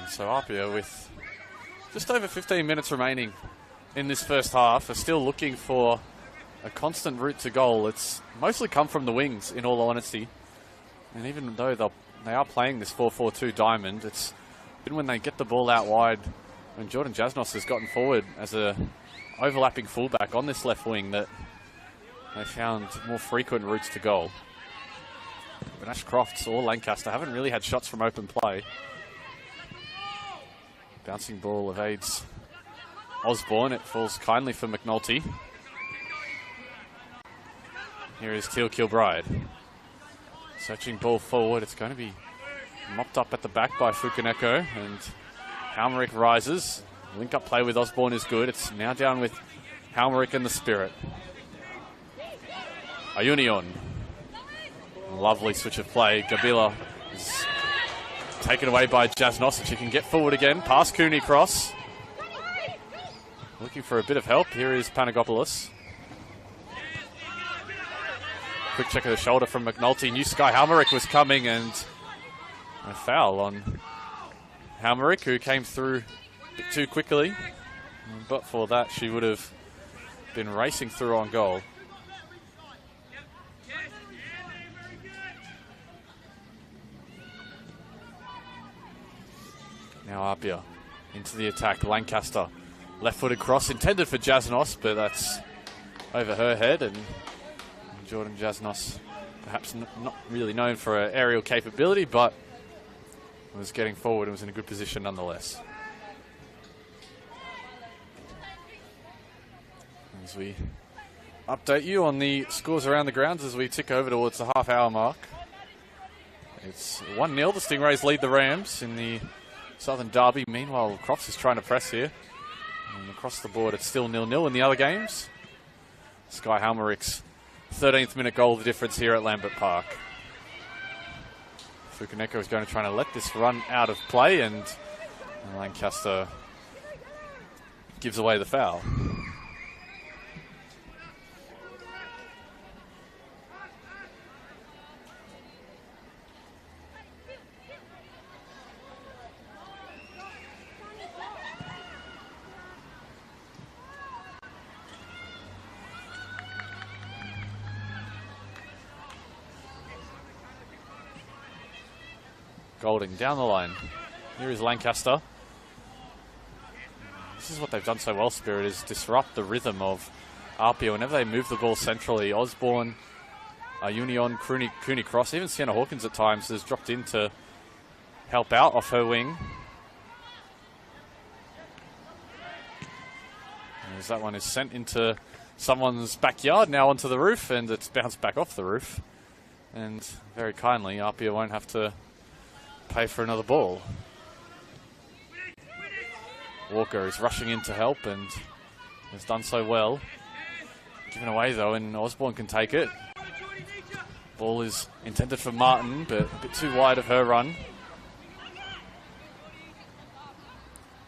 So APIA, with just over 15 minutes remaining in this first half, are still looking for a constant route to goal. It's mostly come from the wings, in all honesty. And even though they are playing this 4-4-2 diamond, it's been when they get the ball out wide, when Jordan Jasnos has gotten forward as a overlapping fullback on this left wing, that they found more frequent routes to goal. But Ash Crofts or Lancaster haven't really had shots from open play. Bouncing ball evades Osborne. It falls kindly for McNulty. Here is Teal Kilbride. Searching ball forward. It's going to be mopped up at the back by Fukaneko. And Halmerick rises. Link-up play with Osborne is good. It's now down with Halmerick and the Spirit. Ayunion. Lovely switch of play. Gabila is taken away by Jasnos, and she can get forward again. Past Cooney cross. Looking for a bit of help. Here is Panagopoulos. Quick check of the shoulder from McNulty. New Sky Halmerick was coming, and a foul on Halmerick, who came through a bit too quickly. But for that, she would have been racing through on goal. Now Apia into the attack. Lancaster, left-footed cross intended for Jasnos, but that's over her head, and Jordan Jasnos, perhaps not really known for her aerial capability, but was getting forward and was in a good position nonetheless. As we update you on the scores around the grounds as we tick over towards the half-hour mark. It's 1-0. The Stingrays lead the Rams in the Southern Derby. Meanwhile, Crofts is trying to press here. And across the board, it's still 0-0 in the other games. Sky Halmerick's 13th minute goal, the difference here at Lambert Park. Fukaneko is going to try to let this run out of play, and Lancaster gives away the foul. Golding down the line. Here is Lancaster. This is what they've done so well, Spirit, is disrupt the rhythm of APIA whenever they move the ball centrally. Osborne, Union, Cooney cross, even Sienna Hawkins at times has dropped in to help out off her wing. As that one is sent into someone's backyard, now onto the roof, and it's bounced back off the roof. And very kindly, APIA won't have to pay for another ball. Walker is rushing in to help and has done so well. Given away though, and Osborne can take it. Ball is intended for Martin, but a bit too wide of her run.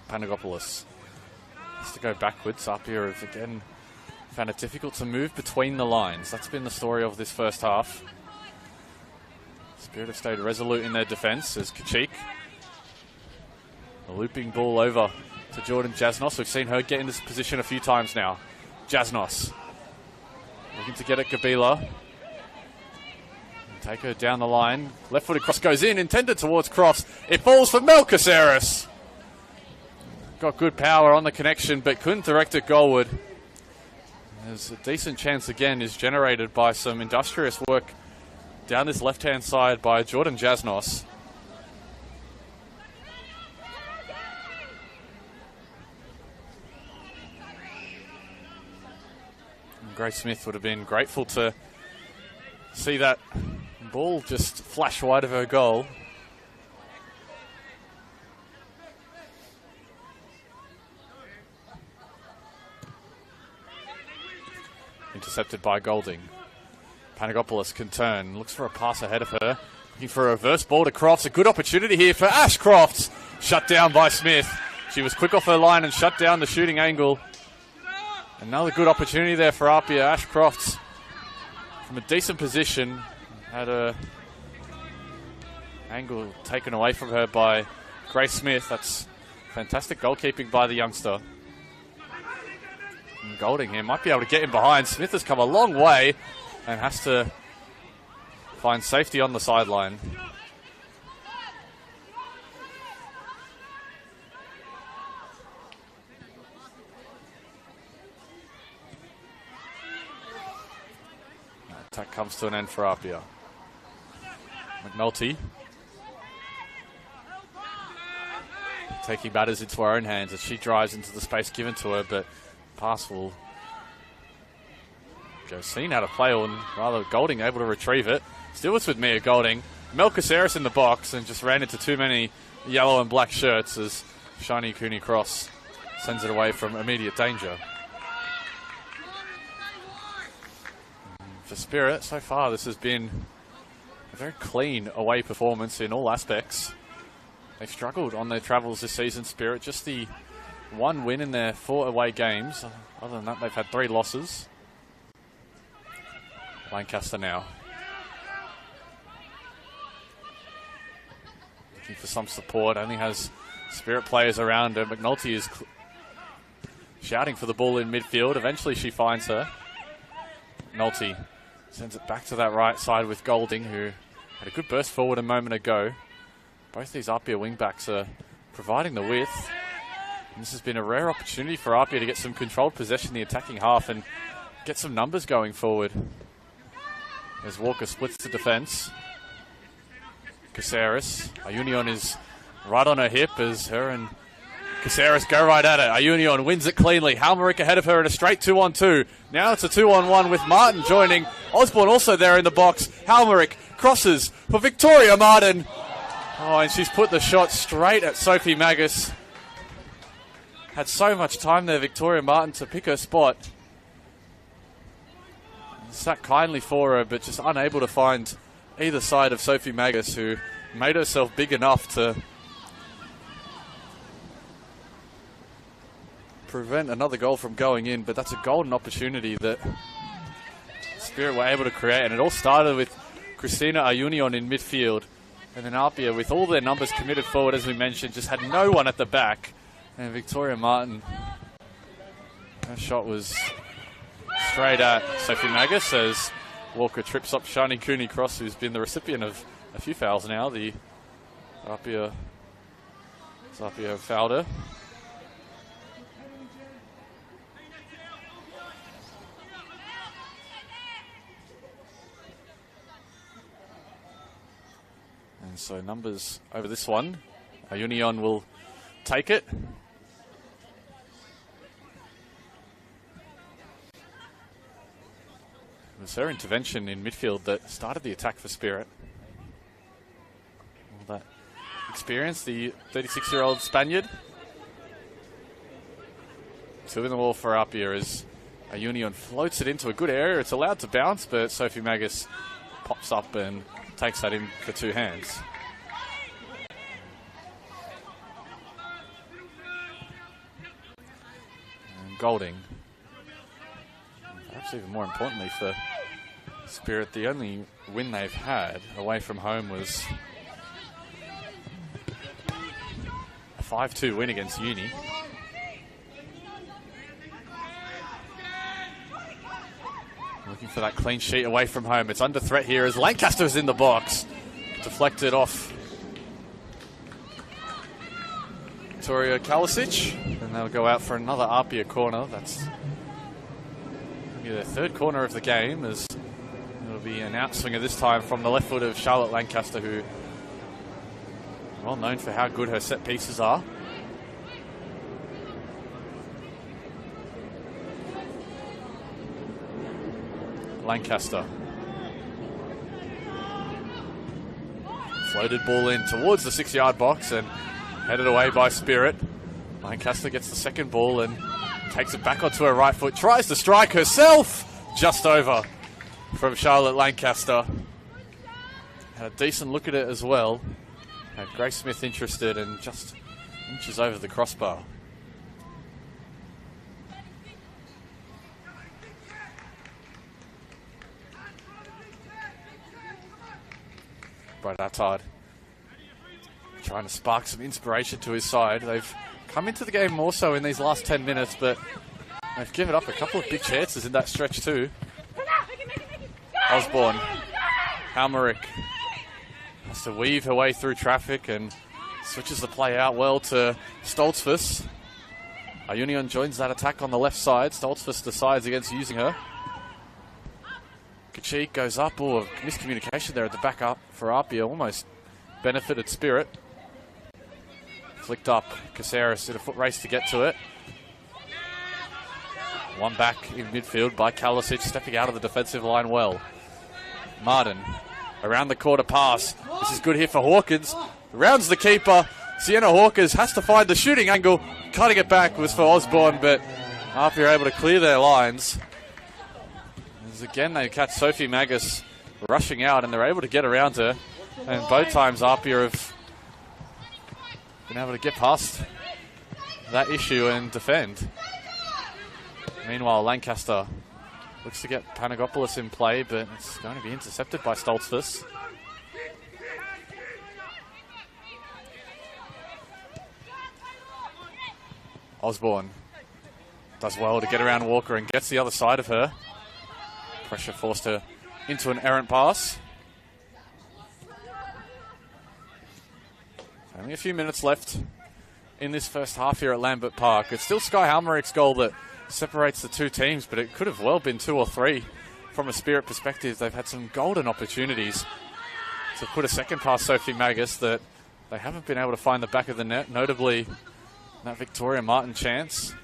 Panagopoulos has to go backwards. Apia have again found it difficult to move between the lines. That's been the story of this first half. Spirit have stayed resolute in their defence as Kachik. A looping ball over to Jordan Jasnos. We've seen her get in this position a few times now. Jasnos looking to get at Gabila. Take her down the line. Left-footed cross goes in, intended towards Crofts. It falls for Mel Caceres. Got good power on the connection, but couldn't direct it goalward. There's a decent chance again is generated by some industrious work down this left-hand side by Jordan Jasnos. And Grace Smith would have been grateful to see that ball just flash wide of her goal. Intercepted by Golding. Panagopoulos can turn, looks for a pass ahead of her, looking for a reverse ball to Crofts. A good opportunity here for Ash Crofts, shut down by Smith. She was quick off her line and shut down the shooting angle. Another good opportunity there for Apia. Ash Crofts from a decent position had a angle taken away from her by Grace Smith. That's fantastic goalkeeping by the youngster. And Golding here might be able to get in behind. Smith has come a long way and has to find safety on the sideline. Attack comes to an end for Apia. McNulty taking matters into her own hands as she drives into the space given to her, but pass will Goes seen out of play, and rather Golding able to retrieve it. Still it's with Mia Golding. Mel Caceres in the box and just ran into too many yellow and black shirts as Shani Cooney Cross sends it away from immediate danger. For Spirit, so far this has been a very clean away performance in all aspects. They've struggled on their travels this season, Spirit. Just the one win in their 4 away games. Other than that, they've had 3 losses. Lancaster now. Looking for some support. Only has Spirit players around her. McNulty is shouting for the ball in midfield. Eventually she finds her. McNulty sends it back to that right side with Golding, who had a good burst forward a moment ago. Both these APIA wingbacks are providing the width. And this has been a rare opportunity for APIA to get some controlled possession in the attacking half and get some numbers going forward. As Walker splits the defence. Caceres. Ayunion is right on her hip as her and Caceres go right at it. Ayunion wins it cleanly. Halmerick ahead of her in a straight 2-on-2. Now it's a 2-on-1 with Martin joining. Osborne also there in the box. Halmerick crosses for Victoria Martin. Oh, and she's put the shot straight at Sophie Magus. Had so much time there, Victoria Martin, to pick her spot. Sat kindly for her, but just unable to find either side of Sophie Magus, who made herself big enough to prevent another goal from going in. But that's a golden opportunity that Spirit were able to create, and it all started with Christina Ayunion in midfield, and then APIA, with all their numbers committed forward, as we mentioned, just had no one at the back. And Victoria Martin, her shot was straight at Sophie Magus as Walker trips up Shani Cooney Cross, who's been the recipient of a few fouls now. The APIA fouled her. And so numbers over this one. Ayunion will take it. It was her intervention in midfield that started the attack for Spirit. All that experience, the 36-year-old Spaniard. 2 in the wall for APIA as Ayunion floats it into a good area. It's allowed to bounce, but Sophie Magus pops up and takes that in for 2 hands. And Golding. Perhaps even more importantly for Spirit, the only win they've had away from home was a 5-2 win against Uni. Looking for that clean sheet away from home. It's under threat here as Lancaster's in the box. Deflected off Victoria Kalisic. And they'll go out for another APIA corner. That's their 3rd corner of the game, as it'll be an outswinger this time from the left foot of Charlotte Lancaster, who well known for how good her set pieces are. Lancaster. Floated ball in towards the 6-yard box and headed away by Spirit. Lancaster gets the second ball and takes it back onto her right foot. Tries to strike herself. Just over from Charlotte Lancaster. Had a decent look at it as well. Had Grace Smith interested and just inches over the crossbar. Brad Attard trying to spark some inspiration to his side. They've come into the game more so in these last 10 minutes, but they've given up a couple of big chances in that stretch too. Osborne, Halmerick has to weave her way through traffic and switches the play out well to Stoltzfus. Ayunion joins that attack on the left side. Stoltzfus decides against using her. Kachik goes up. Oh, miscommunication there at the back up for APIA. Almost benefited Spirit. Flicked up. Caceres did a foot race to get to it. One back in midfield by Kalisic, stepping out of the defensive line well. Martin, around the quarter pass. This is good here for Hawkins. Rounds the keeper. Sienna Hawkins has to find the shooting angle. Cutting it back was for Osborne, but APIA are able to clear their lines. As again, they catch Sophie Magus rushing out, and they're able to get around her. And both times APIA have been able to get past that issue and defend. Meanwhile, Lancaster looks to get Panagopoulos in play, but it's going to be intercepted by Stoltzfus. Osborne does well to get around Walker and gets the other side of her. Pressure forced her into an errant pass. Only a few minutes left in this first half here at Lambert Park. It's still Sky Halmerich's goal that separates the two teams, but it could have well been 2 or 3. From a Spirit perspective, they've had some golden opportunities to put a second past Sophie Magus that they haven't been able to find the back of the net, notably that Victoria Martin chance.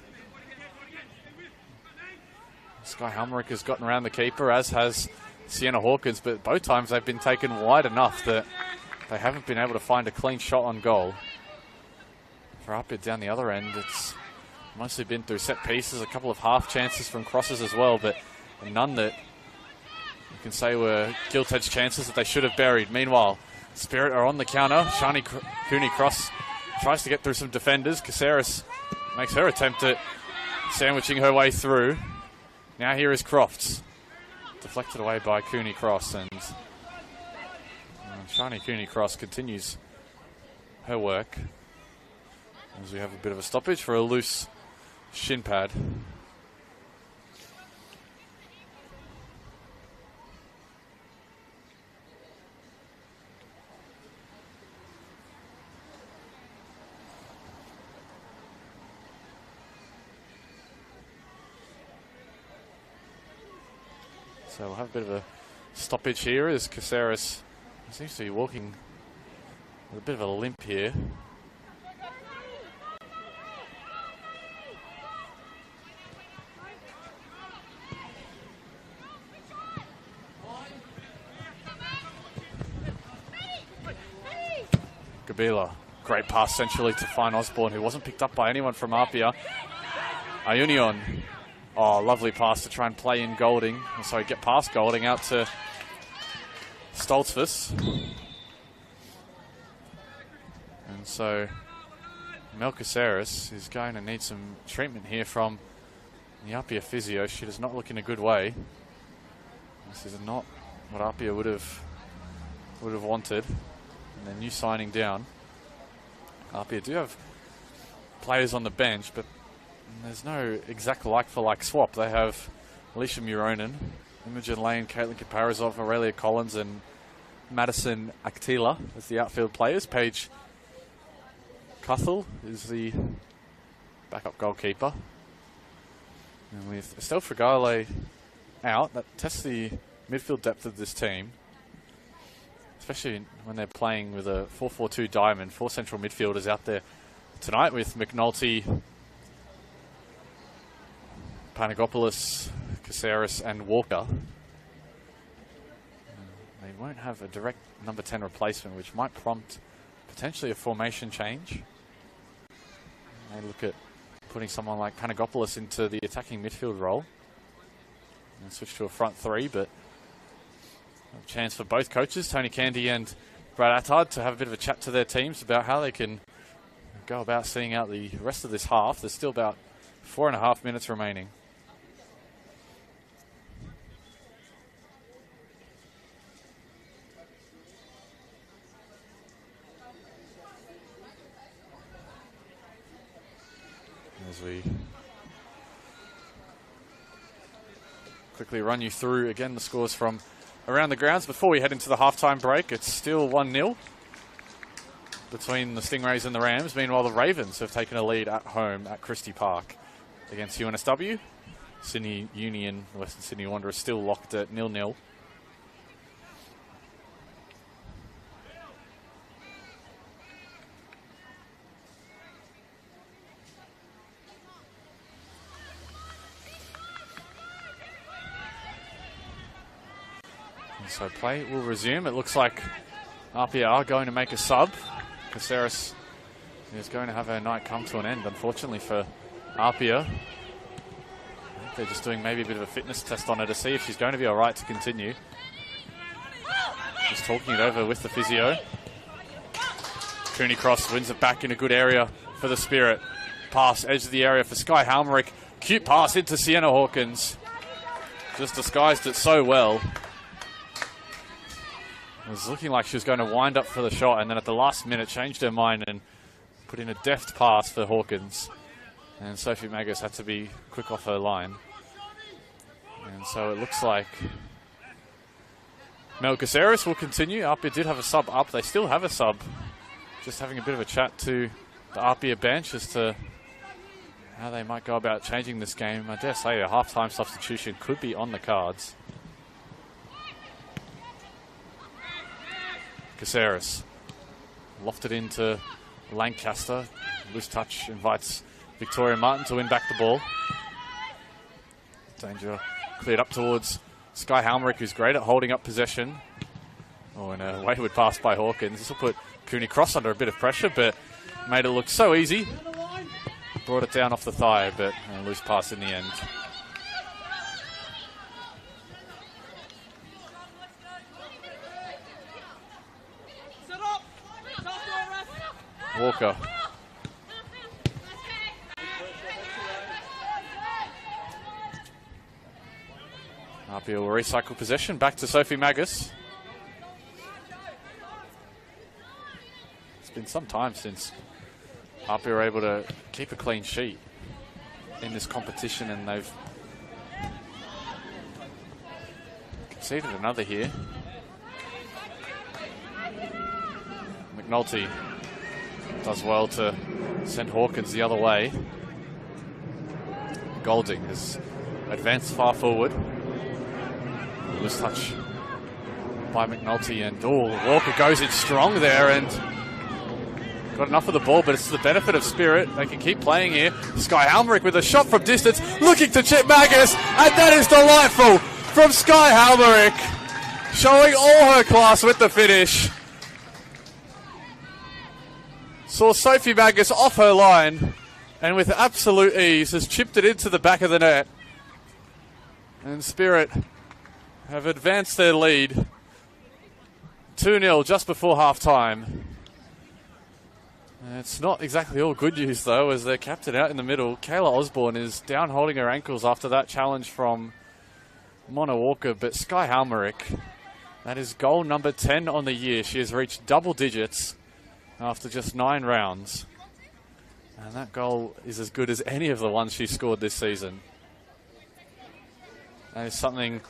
Sky Halmerich has gotten around the keeper, as has Sienna Hawkins, but both times they've been taken wide enough that they haven't been able to find a clean shot on goal. For APIA down the other end, it's mostly been through set pieces, a couple of half chances from crosses as well, but none that you can say were gilt-edged chances that they should have buried. Meanwhile, Spirit are on the counter. Shani Cooney Cross tries to get through some defenders. Caceres makes her attempt at sandwiching her way through. Now here is Crofts. Deflected away by Cooney Cross, and Shani Cooney Cross continues her work as we have a bit of a stoppage for a loose shin pad. So we'll have a bit of a stoppage here as Caceres seems to be walking with a bit of a limp here. Gabila, great pass centrally to find Osborne, who wasn't picked up by anyone from APIA. Iunion, oh, lovely pass to try and play in Golding. Sorry, get past Golding out to Stoltzfus. And so Mel Caceres is going to need some treatment here from the APIA physio. She does not look in a good way. This is not what APIA would have wanted. And their new signing down. APIA do have players on the bench, but there's no exact like-for-like swap. They have Alicia Muronen, Imogen Lane, Caitlin Kaparizov, Aurelia Collins, and Madison Aktila as the outfield players. Paige Cuthell is the backup goalkeeper. And with Estelle Fragale out, that tests the midfield depth of this team, especially when they're playing with a 4-4-2 diamond. 4 central midfielders out there tonight with McNulty, Panagopoulos, Caceres, and Walker. They won't have a direct number 10 replacement, which might prompt potentially a formation change. They look at putting someone like Panagopoulos into the attacking midfield role and switch to a front 3, but a chance for both coaches, Tony Candy and Brad Attard, to have a bit of a chat to their teams about how they can go about seeing out the rest of this half. There's still about 4.5 minutes remaining. As we quickly run you through again the scores from around the grounds before we head into the halftime break. It's still 1-0 between the Stingrays and the Rams. Meanwhile, the Ravens have taken a lead at home at Christie Park against UNSW. Sydney Union, Western Sydney Wanderers still locked at 0-0. And so play will resume. It looks like APIA are going to make a sub. Caceres is going to have her night come to an end, unfortunately for APIA. I think they're just doing maybe a bit of a fitness test on her to see if she's going to be all right to continue. Just talking it over with the physio. Cooney Cross wins it back in a good area for the Spirit. Pass, edge of the area for Sky Halmerick. Cute pass into Sienna Hawkins. Just disguised it so well. It was looking like she was going to wind up for the shot, and then at the last minute changed her mind and put in a deft pass for Hawkins. And Sophie Magus had to be quick off her line. And so it looks like Mel Caceres will continue. APIA did have a sub up. They still have a sub. Just having a bit of a chat to the APIA bench as to how they might go about changing this game. I dare say a half-time substitution could be on the cards. Caceres lofted into Lancaster. Loose touch invites Victoria Martin to win back the ball. Danger cleared up towards Sky Halmerick, who's great at holding up possession. Oh, and a wayward pass by Hawkins. This will put Cooney Cross under a bit of pressure, but made it look so easy. Brought it down off the thigh, but a loose pass in the end. Walker. APIA will recycle possession back to Sophie Magus. It's been some time since APIA were able to keep a clean sheet in this competition, and they've conceded another here. McNulty does well to send Hawkins the other way. Golding has advanced far forward. Loose touch by McNulty, and Walker goes in strong there and got enough of the ball, but it's to the benefit of Spirit. They can keep playing here. Sky Halmerick with a shot from distance, looking to chip Magus, and that is delightful from Sky Halmerick, showing all her class with the finish. Saw Sophie Magus off her line, and with absolute ease has chipped it into the back of the net. And Spirit have advanced their lead 2-0 just before half-time. It's not exactly all good news, though, as their captain out in the middle, Kayla Osborne, is down holding her ankles after that challenge from Mona Walker. But Sky Halmerick, that is goal number 10 on the year. She has reached double digits after just 9 rounds. And that goal is as good as any of the ones she scored this season. That is something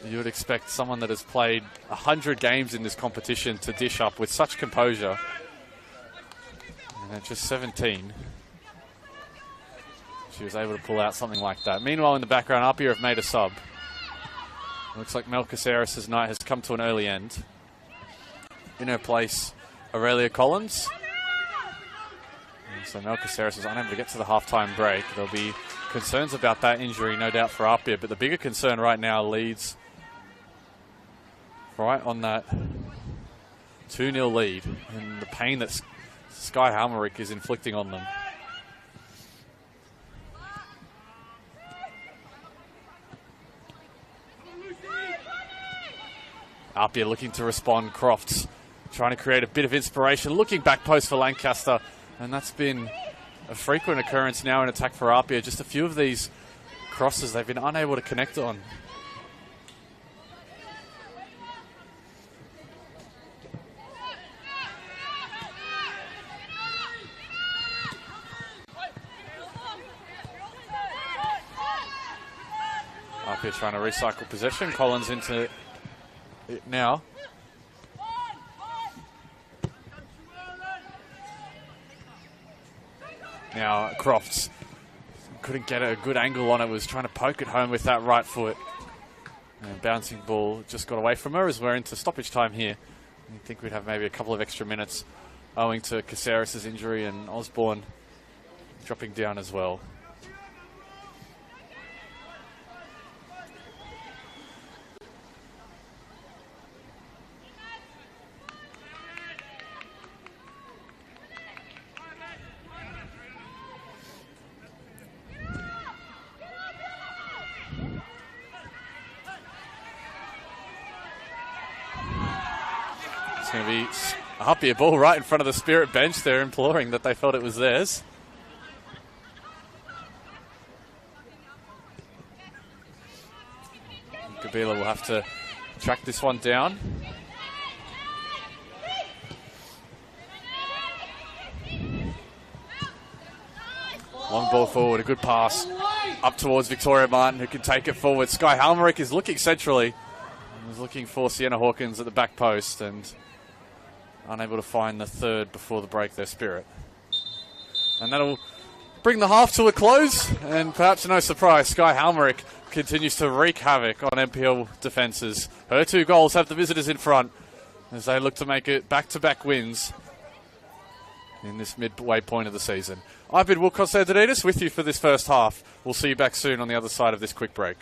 you would expect someone that has played 100 games in this competition to dish up with such composure. And at just 17, she was able to pull out something like that. Meanwhile, in the background, APIA have made a sub. Looks like Mel Caceres' night has come to an early end. In her place, Aurelia Collins. And so Mel Caceres is unable to get to the halftime break. There'll be concerns about that injury, no doubt, for APIA, but the bigger concern right now leads right on that 2-0 lead and the pain that Sky Halmerick is inflicting on them. APIA looking to respond. Crofts trying to create a bit of inspiration, looking back post for Lancaster, and that's been a frequent occurrence now in attack for APIA. Just a few of these crosses they've been unable to connect on. APIA trying to recycle possession. Collins into it now. Now Crofts couldn't get a good angle on it, was trying to poke it home with that right foot. And bouncing ball just got away from her as we're into stoppage time here. I think we'd have maybe a couple of extra minutes owing to Caceres' injury and Osborne dropping down as well. It's going to be a APIA ball right in front of the Spirit bench. They're imploring that they felt it was theirs. Kabila will have to track this one down. Long ball forward, a good pass up towards Victoria Martin, who can take it forward. Sky Halmerick is looking centrally. He's looking for Sienna Hawkins at the back post and unable to find the third before the break, their Spirit. And that'll bring the half to a close, and perhaps no surprise, Sky Halmerick continues to wreak havoc on NPL defences. Her 2 goals have the visitors in front as they look to make it back-to-back wins in this midway point of the season. I've been Will Constantinides with you for this first half. We'll see you back soon on the other side of this quick break.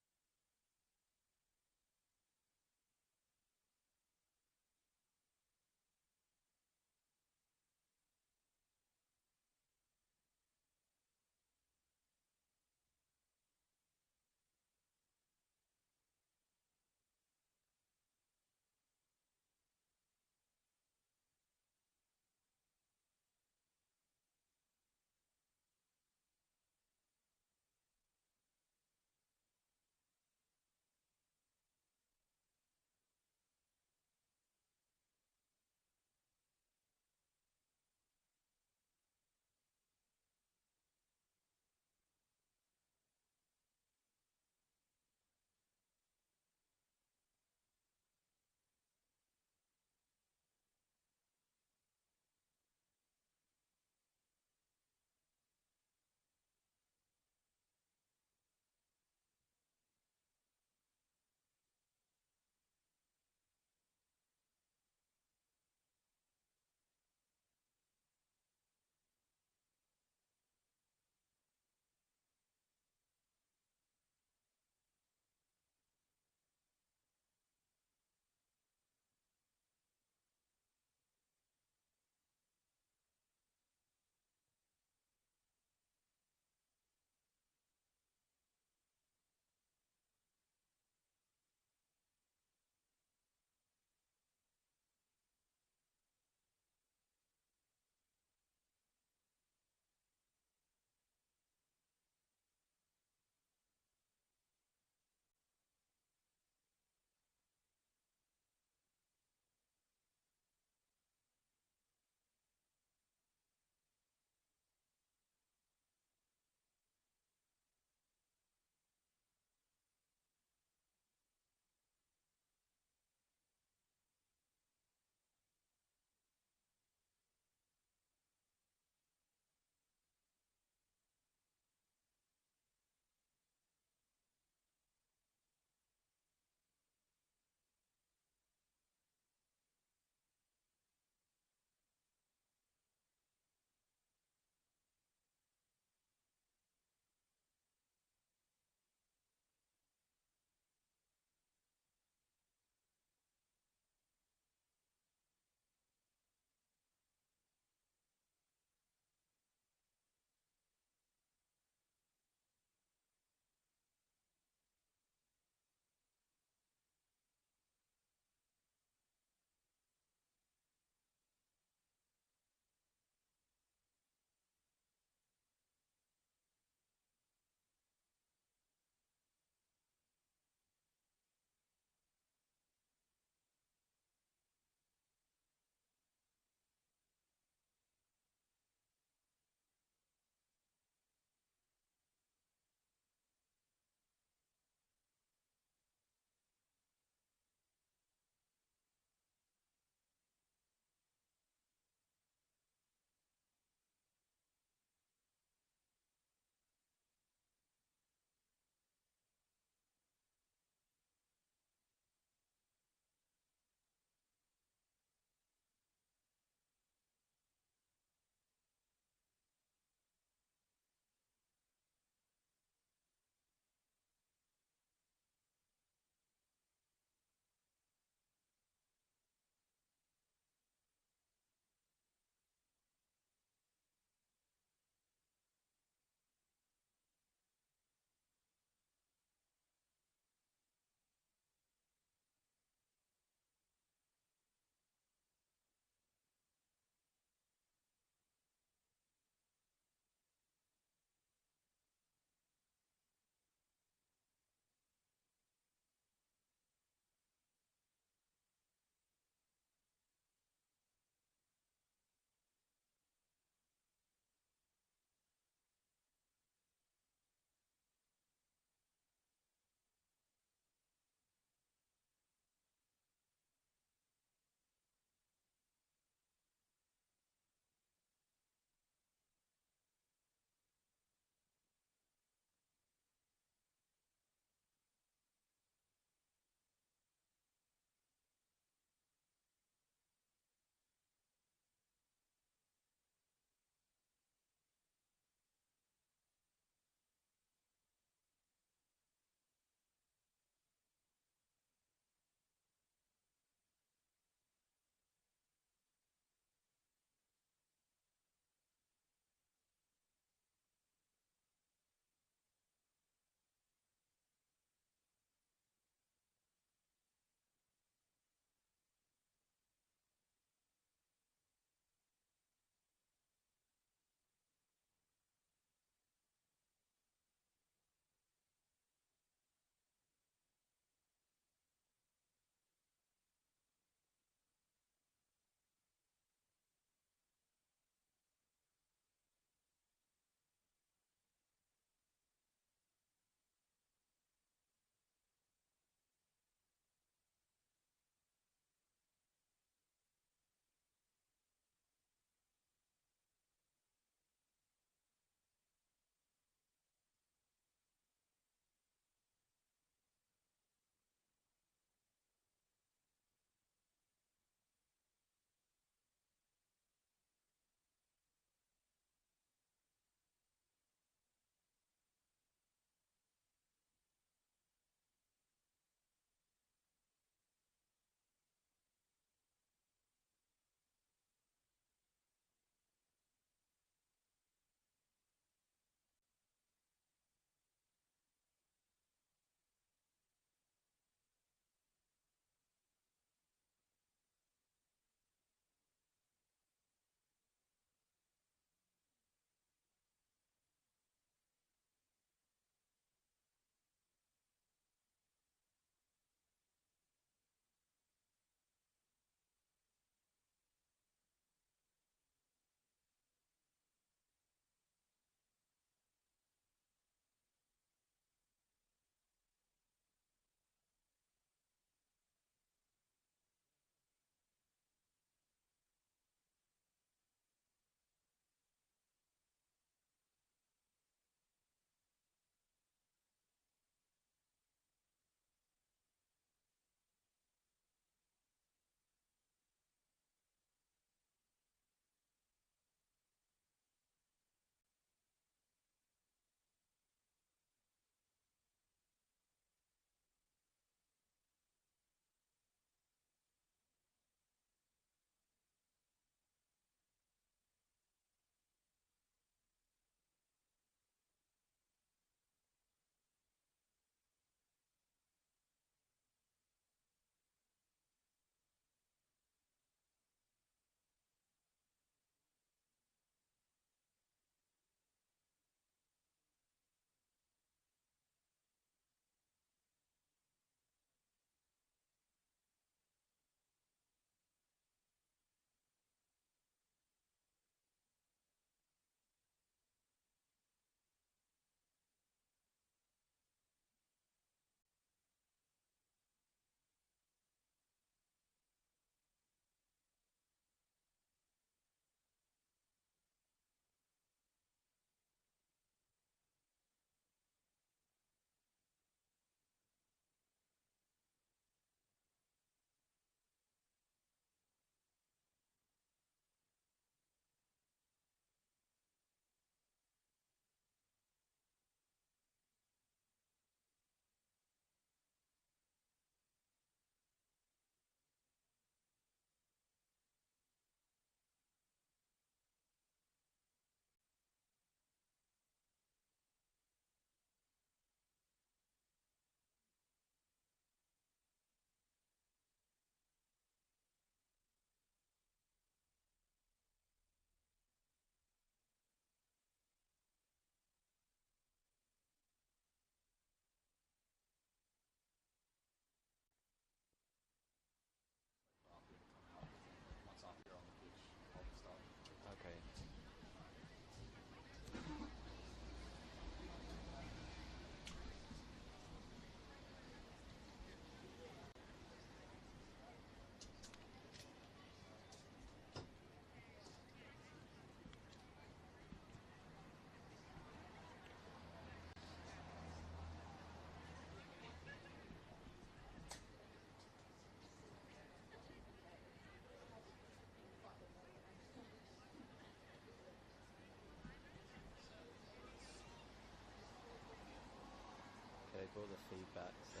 all the feedback. So.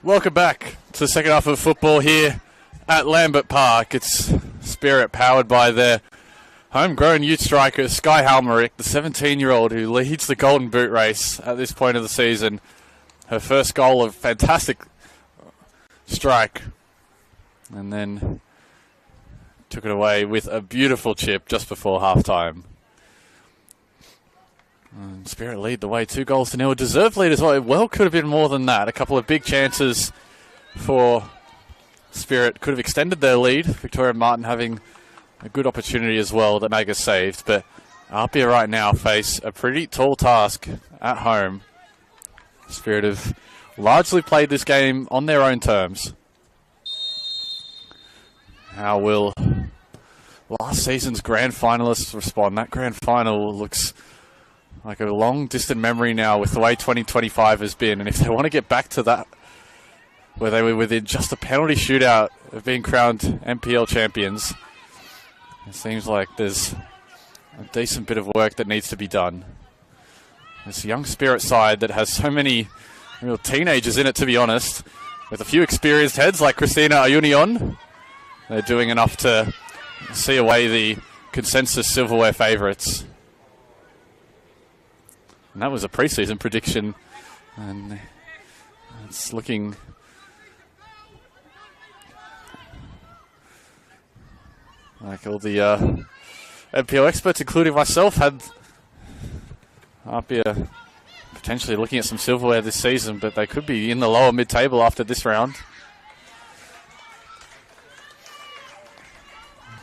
Welcome back to the second half of football here at Lambert Park. It's Spirit powered by their homegrown youth striker, Sky Halmerick, the 17-year-old who leads the Golden Boot race at this point of the season. Her first goal, of fantastic strike, and then took it away with a beautiful chip just before half-time. And Spirit lead the way 2-0. Deserved lead as well. It well could have been more than that. A couple of big chances for Spirit could have extended their lead. Victoria Martin having a good opportunity as well that Naga saved. But APIA right now face a pretty tall task at home. Spirit have largely played this game on their own terms. How will last season's grand finalists respond? That grand final looks like a long distant memory now with the way 2025 has been, and if they want to get back to that where they were within just a penalty shootout of being crowned NPL champions, it seems like there's a decent bit of work that needs to be done. This young Spirit side that has so many real teenagers in it, to be honest, with a few experienced heads like Christina Ayunion. They're doing enough to see away the consensus silverware favourites. And that was a preseason prediction, and it's looking like all the NPL experts, including myself, had APIA potentially looking at some silverware this season, but they could be in the lower mid-table after this round.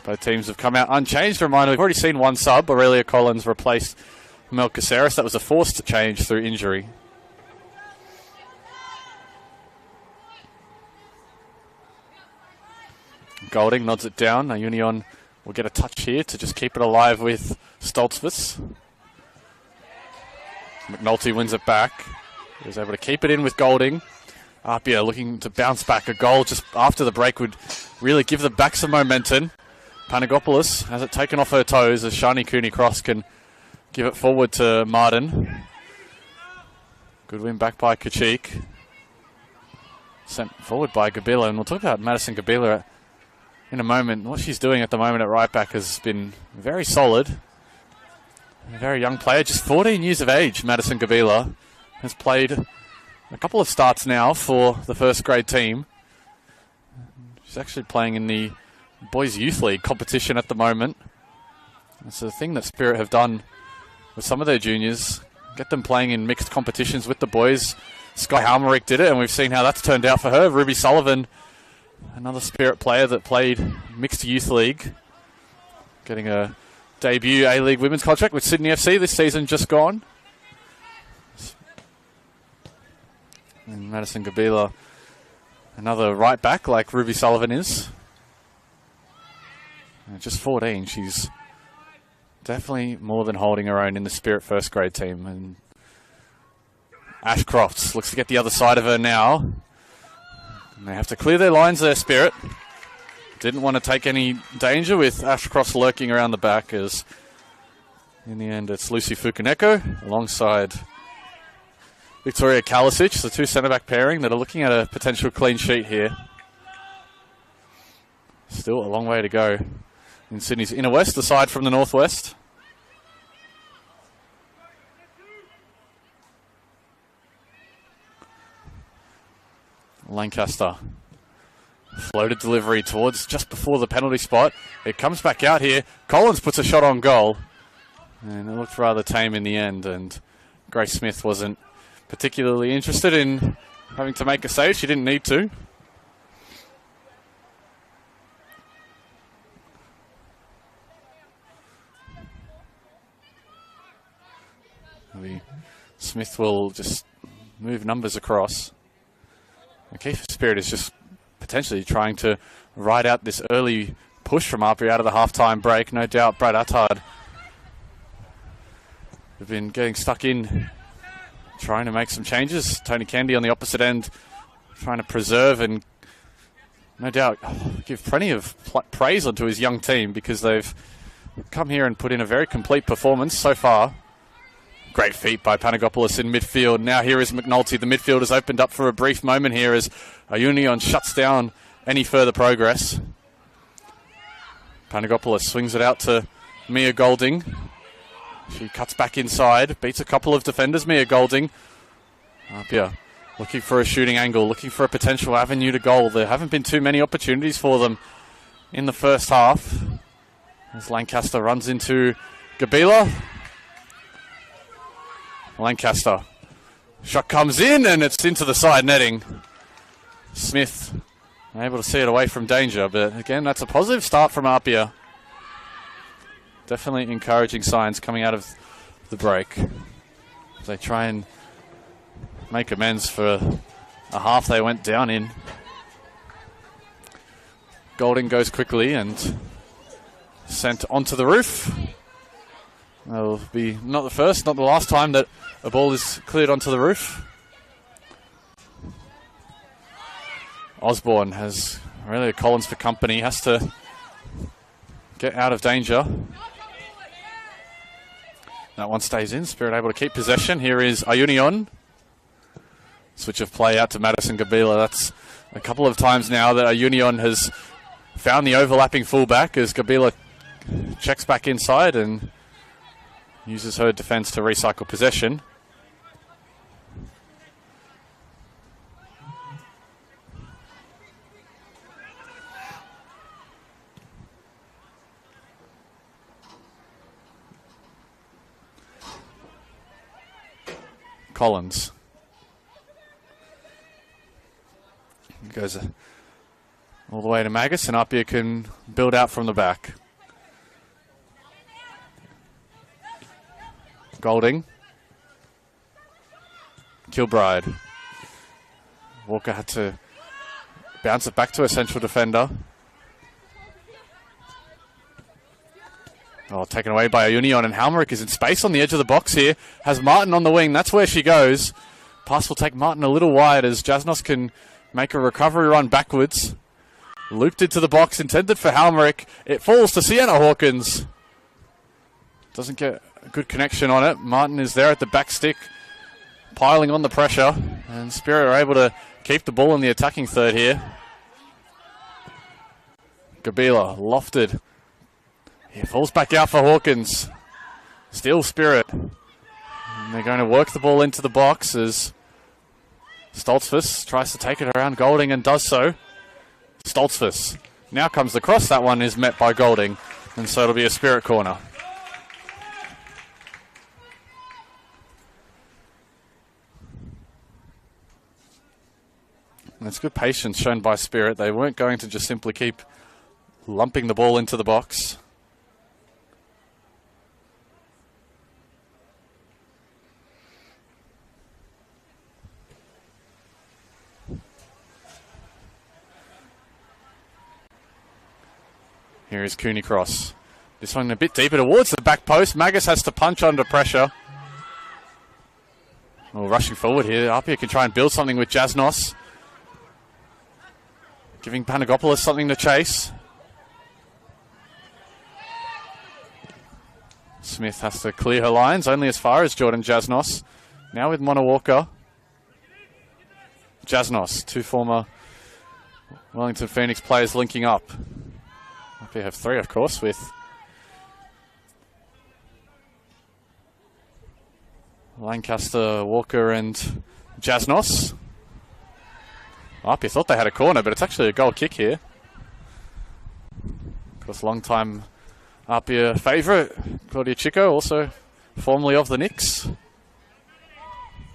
Both teams have come out unchanged. Reminder, we've already seen one sub. Aurelia Collins replaced Mel Caceres. That was a forced change through injury. Golding nods it down. Now Union will get a touch here to just keep it alive with Stoltzfus. McNulty wins it back. He was able to keep it in with Golding. APIA looking to bounce back. A goal just after the break would really give them back some momentum. Panagopoulos has it taken off her toes as Shani Cooney Cross can give it forward to Martin. Good win back by Kachik. Sent forward by Gabila. And we'll talk about Madison Gabila in a moment. What she's doing at the moment at right back has been very solid. A very young player, just 14 years of age. Madison Gabila has played a couple of starts now for the first grade team. She's actually playing in the Boys Youth League competition at the moment. It's a thing that Spirit have done with some of their juniors, get them playing in mixed competitions with the boys. Sky Halmerick did it, and we've seen how that's turned out for her. Ruby Sullivan, another Spirit player that played mixed youth league, getting a debut A-League women's contract with Sydney FC this season just gone. And Madison Gabila, another right back like Ruby Sullivan is. And just 14, she's definitely more than holding her own in the Spirit first grade team. And Ashcroft looks to get the other side of her now. And they have to clear their lines there, Spirit. Didn't want to take any danger with Ashcroft lurking around the back, as in the end it's Lucy Fukuneko alongside Victoria Kalisic, the two centre-back pairing that are looking at a potential clean sheet here. Still a long way to go in Sydney's inner west, aside from the northwest. Lancaster. Floated delivery towards just before the penalty spot. It comes back out here. Collins puts a shot on goal. And it looked rather tame in the end. And Grace Smith wasn't particularly interested in having to make a save. She didn't need to. Smith will just move numbers across. Kiefer Spirit is just potentially trying to ride out this early push from APIA out of the half-time break. No doubt Brad Attard have been getting stuck in, trying to make some changes. Tony Candy on the opposite end, trying to preserve and no doubt give plenty of praise onto his young team, because they've come here and put in a very complete performance so far. Great feat by Panagopoulos in midfield. Now here is McNulty. The midfield has opened up for a brief moment here as Iunion shuts down any further progress. Panagopoulos swings it out to Mia Golding. She cuts back inside, beats a couple of defenders. Mia Golding. APIA looking for a shooting angle, looking for a potential avenue to goal. There haven't been too many opportunities for them in the first half. As Lancaster runs into Gabila. Lancaster. Shot comes in and it's into the side netting. Smith able to see it away from danger, but again, that's a positive start from APIA. Definitely encouraging signs coming out of the break. They try and make amends for a half they went down in. Golding goes quickly and sent onto the roof. That'll be not the first, not the last time that a ball is cleared onto the roof. Osborne has really Collins for company, has to get out of danger. That one stays in. Spirit able to keep possession. Here is Iunion. Switch of play out to Madison Gabila. That's a couple of times now that Iunion has found the overlapping fullback as Gabila checks back inside and uses her defence to recycle possession. Collins. Goes all the way to Magus, and APIA can build out from the back. Golding. Kilbride. Walker had to bounce it back to a central defender. Oh, taken away by Iunion, and Halmerick is in space on the edge of the box here. Has Martin on the wing. That's where she goes. Pass will take Martin a little wide as Jasnos can make a recovery run backwards. Looped into the box, intended for Halmerick. It falls to Sienna Hawkins. Doesn't get a good connection on it. Martin is there at the back stick, piling on the pressure. And Spirit are able to keep the ball in the attacking third here. Gabila lofted. He falls back out for Hawkins. Still Spirit. And they're going to work the ball into the box as Stoltzfus tries to take it around Golding and does so. Stoltzfus now comes across. That one is met by Golding, and so it'll be a Spirit corner. And it's good patience shown by Spirit. They weren't going to just simply keep lumping the ball into the box. Here is Cooney Cross. This one a bit deeper towards the back post. Magus has to punch under pressure. Well, rushing forward here. APIA can try and build something with Jasnos. Giving Panagopoulos something to chase. Smith has to clear her lines, only as far as Jordan Jasnos. Now with Mona Walker. Jasnos, 2 former Wellington Phoenix players linking up. APIA have 3, of course, with Lancaster, Walker and Jasnos. APIA thought they had a corner, but it's actually a goal kick here. Of course, long-time APIA favourite, Claudia Chico, also formerly of the Knicks.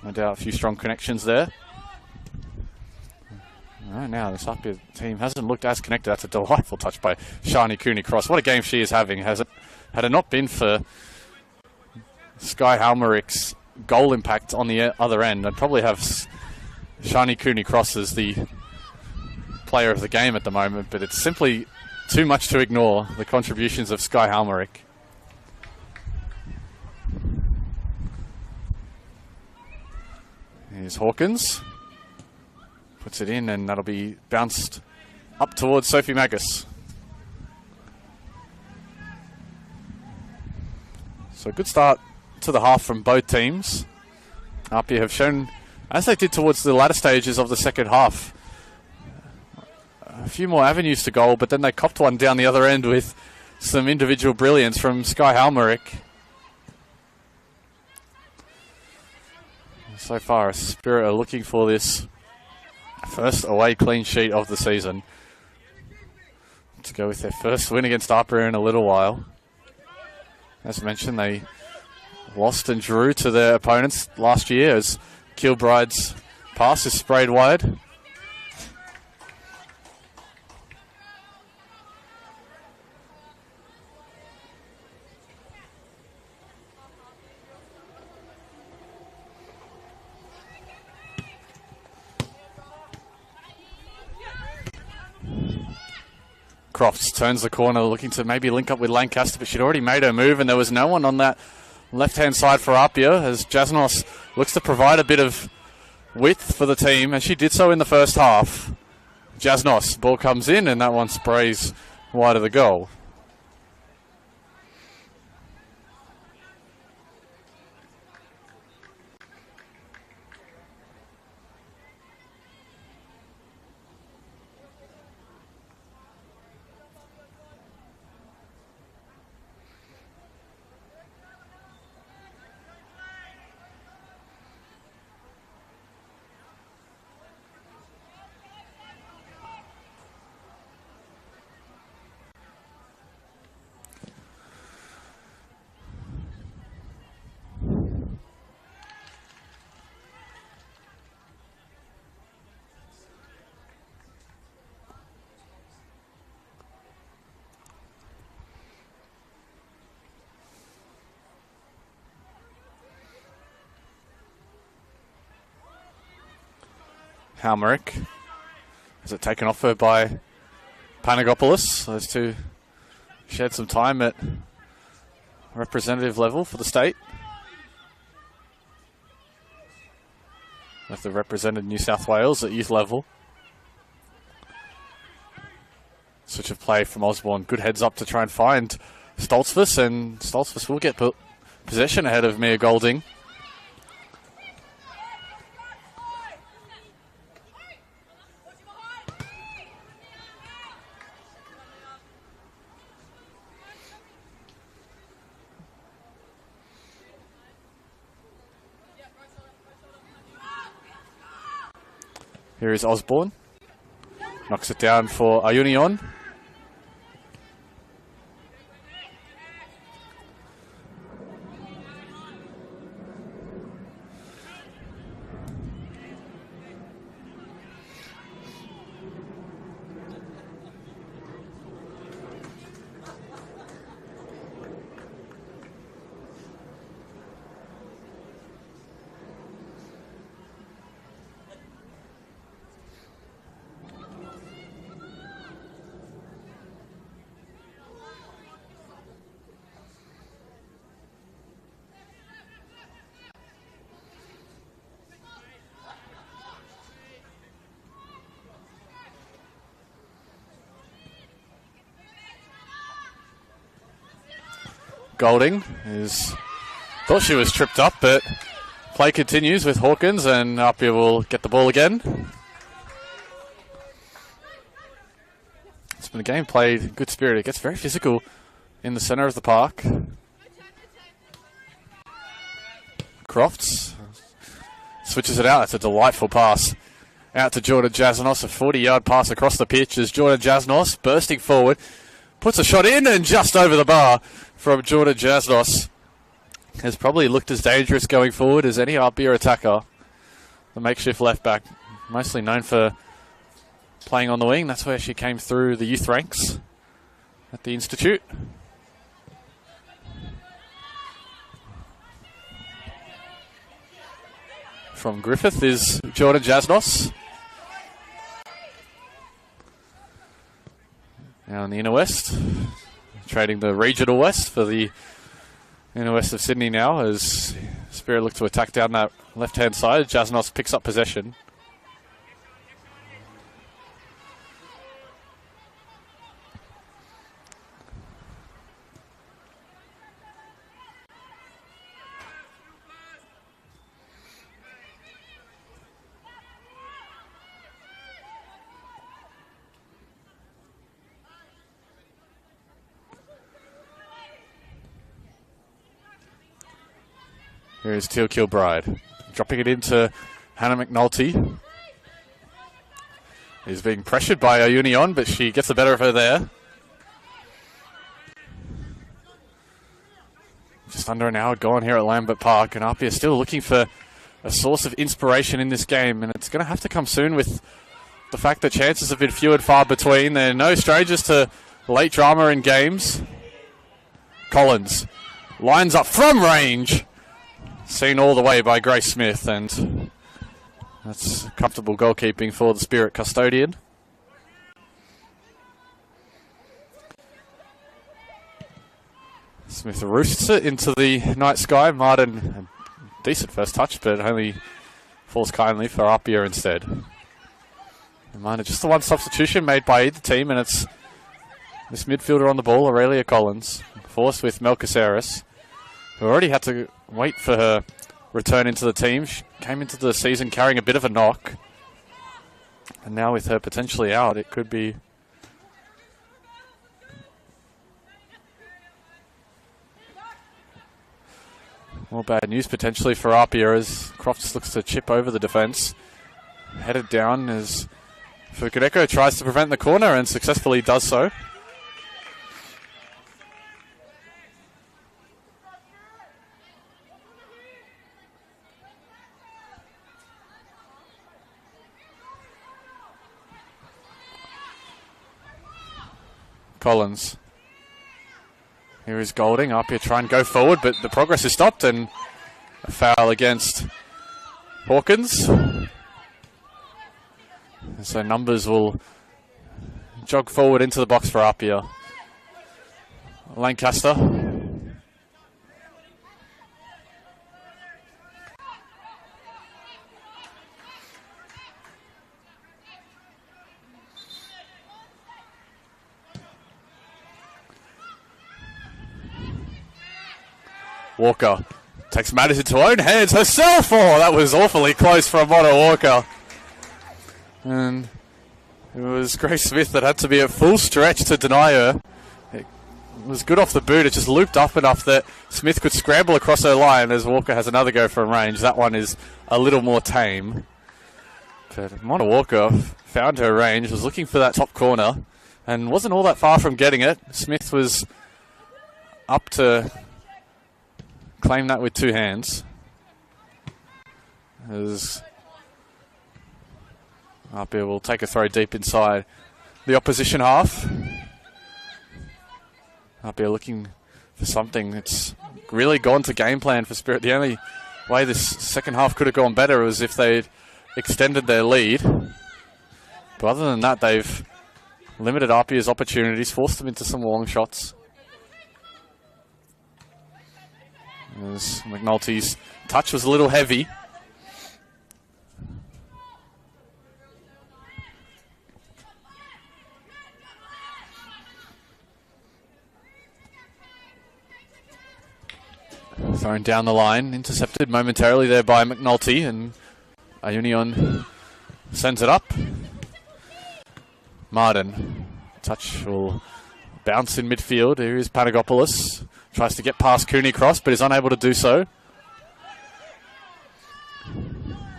No doubt a few strong connections there. Right now, this APIA team hasn't looked as connected. That's a delightful touch by Shani Cooney-Cross. What a game she is having. Had it not been for Sky Halmerick's goal impact on the other end, I'd probably have Shani Cooney-Cross as the player of the game at the moment, but it's simply too much to ignore the contributions of Sky Halmerick. Here's Hawkins. Puts it in, and that'll be bounced up towards Sophie Magus. So a good start to the half from both teams. APIA have shown, as they did towards the latter stages of the second half, a few more avenues to goal, but then they copped one down the other end with some individual brilliance from Sky Halmerick. So far, Spirit are looking for this first away clean sheet of the season to go with their first win against APIA in a little while. As mentioned, they lost and drew to their opponents last year as Kilbride's pass is sprayed wide. Crofts turns the corner, looking to maybe link up with Lancaster, but she'd already made her move, and there was no one on that left-hand side for APIA, as Jasnos looks to provide a bit of width for the team, and she did so in the first half. Jasnos, ball comes in, and that one sprays wide of the goal. Halmerick. Is it taken off her by Panagopoulos? Those two shared some time at representative level for the state. They've represented New South Wales at youth level. Switch of play from Osborne. Good heads up to try and find Stoltzfus, and Stoltzfus will get possession ahead of Mia Golding. Here is Osborne. Knocks it down for Ayunion. Golding thought she was tripped up, but play continues with Hawkins, and APIA will get the ball again. It's been a game played in good spirit. It gets very physical in the centre of the park. Crofts switches it out. It's a delightful pass out to Jordan Jasnos. A 40-yard pass across the pitch as Jordan Jasnos bursting forward. Puts a shot in and just over the bar from Jordan Jasnos. Has probably looked as dangerous going forward as any APIA attacker. The makeshift left back, mostly known for playing on the wing. That's where she came through the youth ranks at the Institute. From Griffith is Jordan Jasnos. Now in the inner west, trading the regional west for the inner west of Sydney now as Spirit look to attack down that left-hand side. Jasnos picks up possession. Here is Teal Kilbride, dropping it into Hannah McNulty. He's being pressured by Ayunion, but she gets the better of her there. Just under an hour gone here at Lambert Park, and APIA still looking for a source of inspiration in this game, and it's going to have to come soon with the fact that chances have been few and far between. They're no strangers to late drama in games. Collins lines up from range. Seen all the way by Grace Smith, and that's comfortable goalkeeping for the Spirit custodian. Smith roosts it into the night sky. Martin, a decent first touch, but only falls kindly for APIA instead. And Martin, just the one substitution made by either team, and it's this midfielder on the ball, Aurelia Collins, forced with Melchisaris, who already had to wait for her return into the team. She came into the season carrying a bit of a knock. And now with her potentially out, it could be more bad news potentially for APIA as Crofts looks to chip over the defence. Headed down as Fukuneko tries to prevent the corner and successfully does so. Collins. Here is Golding. APIA try and go forward, but the progress is stopped, and a foul against Hawkins. So numbers will jog forward into the box for APIA. Lancaster. Walker takes matters into her own hands herself. Oh, that was awfully close from Mona Walker. And it was Grace Smith that had to be at full stretch to deny her. It was good off the boot. It just looped up enough that Smith could scramble across her line as Walker has another go from range. That one is a little more tame. But Mona Walker found her range, was looking for that top corner, and wasn't all that far from getting it. Smith was up to claim that with two hands. As APIA will take a throw deep inside the opposition half. APIA looking for something. It's really gone to game plan for Spirit. The only way this second half could have gone better was if they'd extended their lead. But other than that, they've limited APIA's opportunities, forced them into some long shots. As McNulty's touch was a little heavy. Thrown down the line, intercepted momentarily there by McNulty, and Iunion sends it up. Martin, touch will bounce in midfield. Here is Panagopoulos, tries to get past Cooney Cross, but is unable to do so.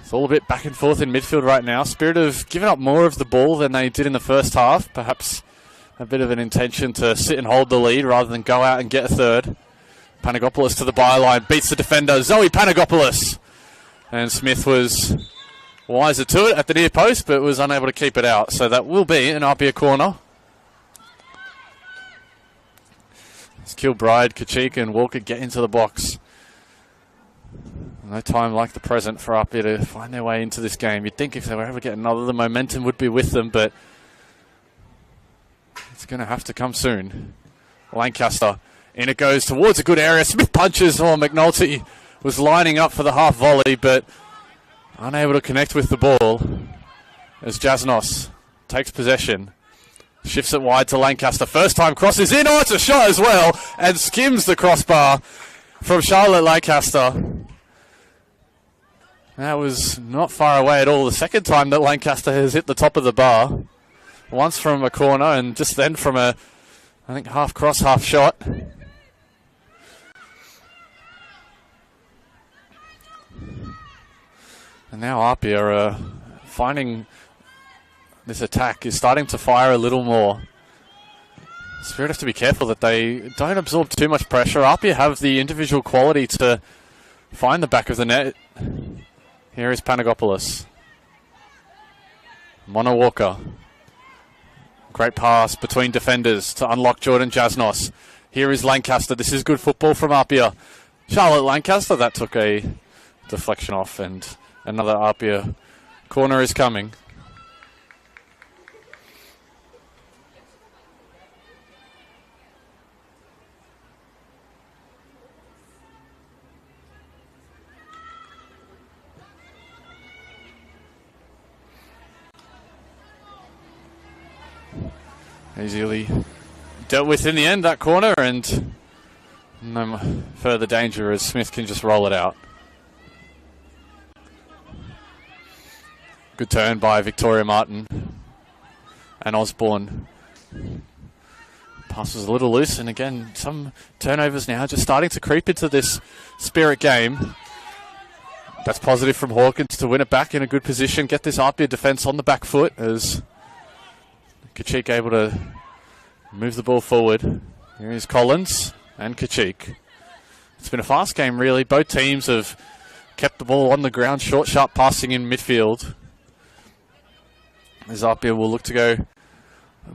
It's all a bit back and forth in midfield right now. Spirit have given up more of the ball than they did in the first half. Perhaps a bit of an intention to sit and hold the lead rather than go out and get a third. Panagopoulos to the byline, beats the defender, Zoe Panagopoulos. And Smith was wiser to it at the near post, but was unable to keep it out. So that will be an APIA corner. It's Kilbride, Kachika and Walker get into the box. No time like the present for APIA to find their way into this game. You'd think if they were ever getting another, the momentum would be with them, but it's going to have to come soon. Lancaster, in it goes towards a good area. Smith punches. Oh, McNulty was lining up for the half volley, but unable to connect with the ball as Jasnos takes possession. Shifts it wide to Lancaster. First time crosses in. Oh, it's a shot as well. And skims the crossbar from Charlotte Lancaster. That was not far away at all. The second time that Lancaster has hit the top of the bar. Once from a corner and just then from a, I think, half cross, half shot. And now APIA are finding this attack is starting to fire a little more. Spirit have to be careful that they don't absorb too much pressure. APIA have the individual quality to find the back of the net. Here is Panagopoulos. Mono Walker. Great pass between defenders to unlock Jordan Jasnos. Here is Lancaster. This is good football from APIA. Charlotte Lancaster, that took a deflection off, and another APIA corner is coming. Easily dealt with in the end, that corner, and no further danger as Smith can just roll it out. Good turn by Victoria Martin and Osborne. Pass was a little loose, and again, some turnovers now just starting to creep into this Spirit game. That's positive from Hawkins to win it back in a good position, get this APIA defence on the back foot as Kachik able to move the ball forward. Here is Collins and Kachik. It's been a fast game, really. Both teams have kept the ball on the ground, short, sharp passing in midfield. As APIA will look to go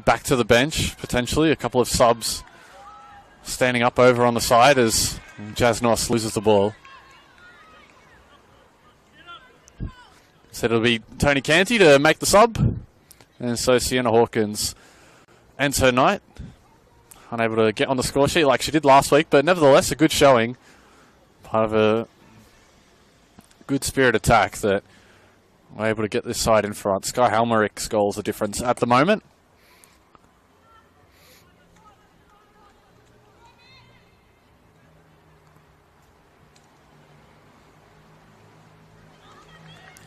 back to the bench, potentially. A couple of subs standing up over on the side as Jasnos loses the ball. So it'll be Tony Canty to make the sub. And so Sienna Hawkins ends her night. Unable to get on the score sheet like she did last week, but nevertheless a good showing. Part of a good Spirit attack that we're able to get this side in front. Sky Halmerick's goal's the difference at the moment.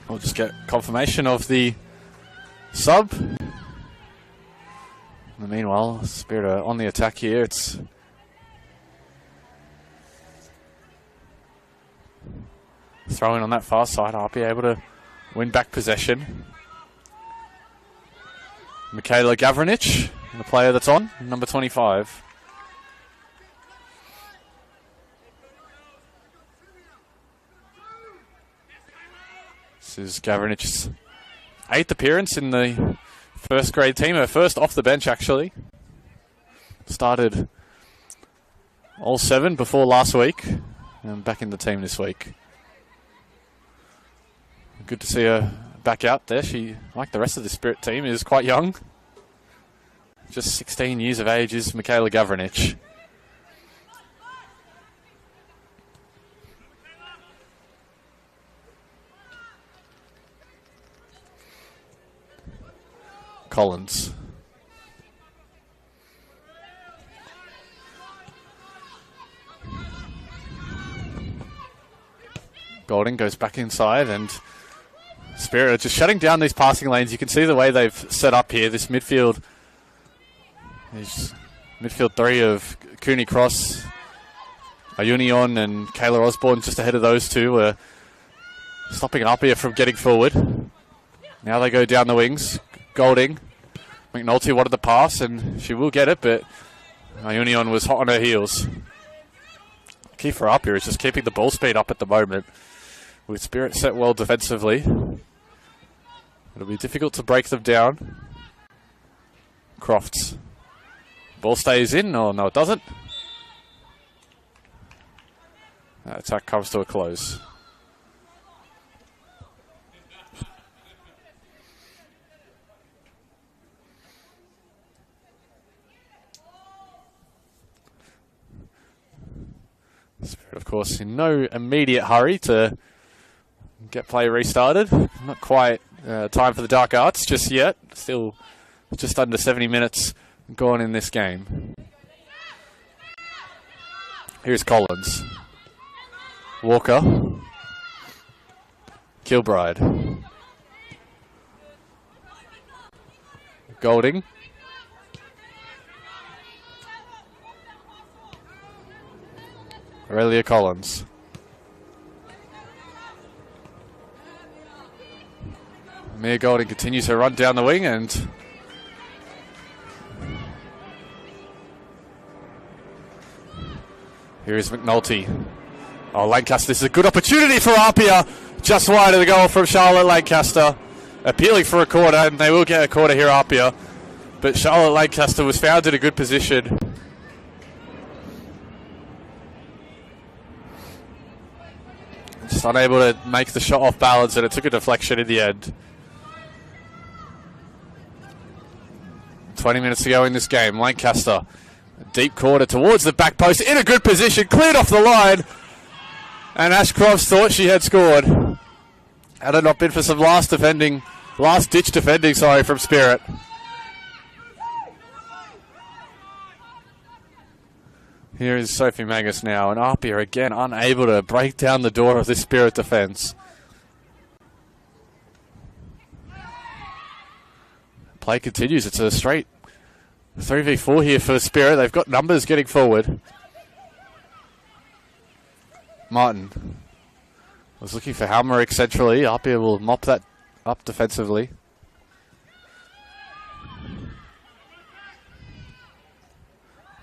We'll just get confirmation of the sub. And meanwhile, Spirit are on the attack here. It's throwing on that far side. APIA able to win back possession. Michaela Gavranich, the player that's on, number 25. This is Gavranich's 8th appearance in the first grade team, her first off the bench actually. Started all 7 before last week and back in the team this week. Good to see her back out there. She, like the rest of the Spirit team, is quite young. Just 16 years of age is Michaela Gavranich. Collins. Golding goes back inside, and Spirit are just shutting down these passing lanes. You can see the way they've set up here. This midfield is midfield three of Cooney Cross, Ayunion, and Kayla Osborne. Just ahead of those two were stopping APIA from getting forward. Now they go down the wings. Golding. McNulty wanted the pass, and she will get it, but Ayunion was hot on her heels. Key for APIA is just keeping the ball speed up at the moment. With Spirit set well defensively, it'll be difficult to break them down. Crofts. Ball stays in. Oh, no, it doesn't. That attack comes to a close. Spirit, of course, in no immediate hurry to get play restarted. Not quite time for the Dark Arts just yet. Still just under 70 minutes gone in this game. Here's Collins. Walker. Kilbride. Golding. Aurelia Collins. Mia Golding continues her run down the wing, and here is McNulty. Oh, Lancaster, this is a good opportunity for APIA. Just wide of the goal from Charlotte Lancaster. Appealing for a quarter, and they will get a quarter here, APIA. But Charlotte Lancaster was found in a good position. Just unable to make the shot off balance, and it took a deflection in the end. 20 minutes to go in this game. Lancaster, deep quarter towards the back post, in a good position, cleared off the line. And Ashcroft thought she had scored. Had it not been for some last-ditch defending, from Spirit. Here is Sophie Magus now, and APIA again unable to break down the door of this Spirit defence. Play continues. It's a straight 3v4 here for Spirit. They've got numbers getting forward. Martin was looking for Halmerick centrally. APIA will mop that up defensively.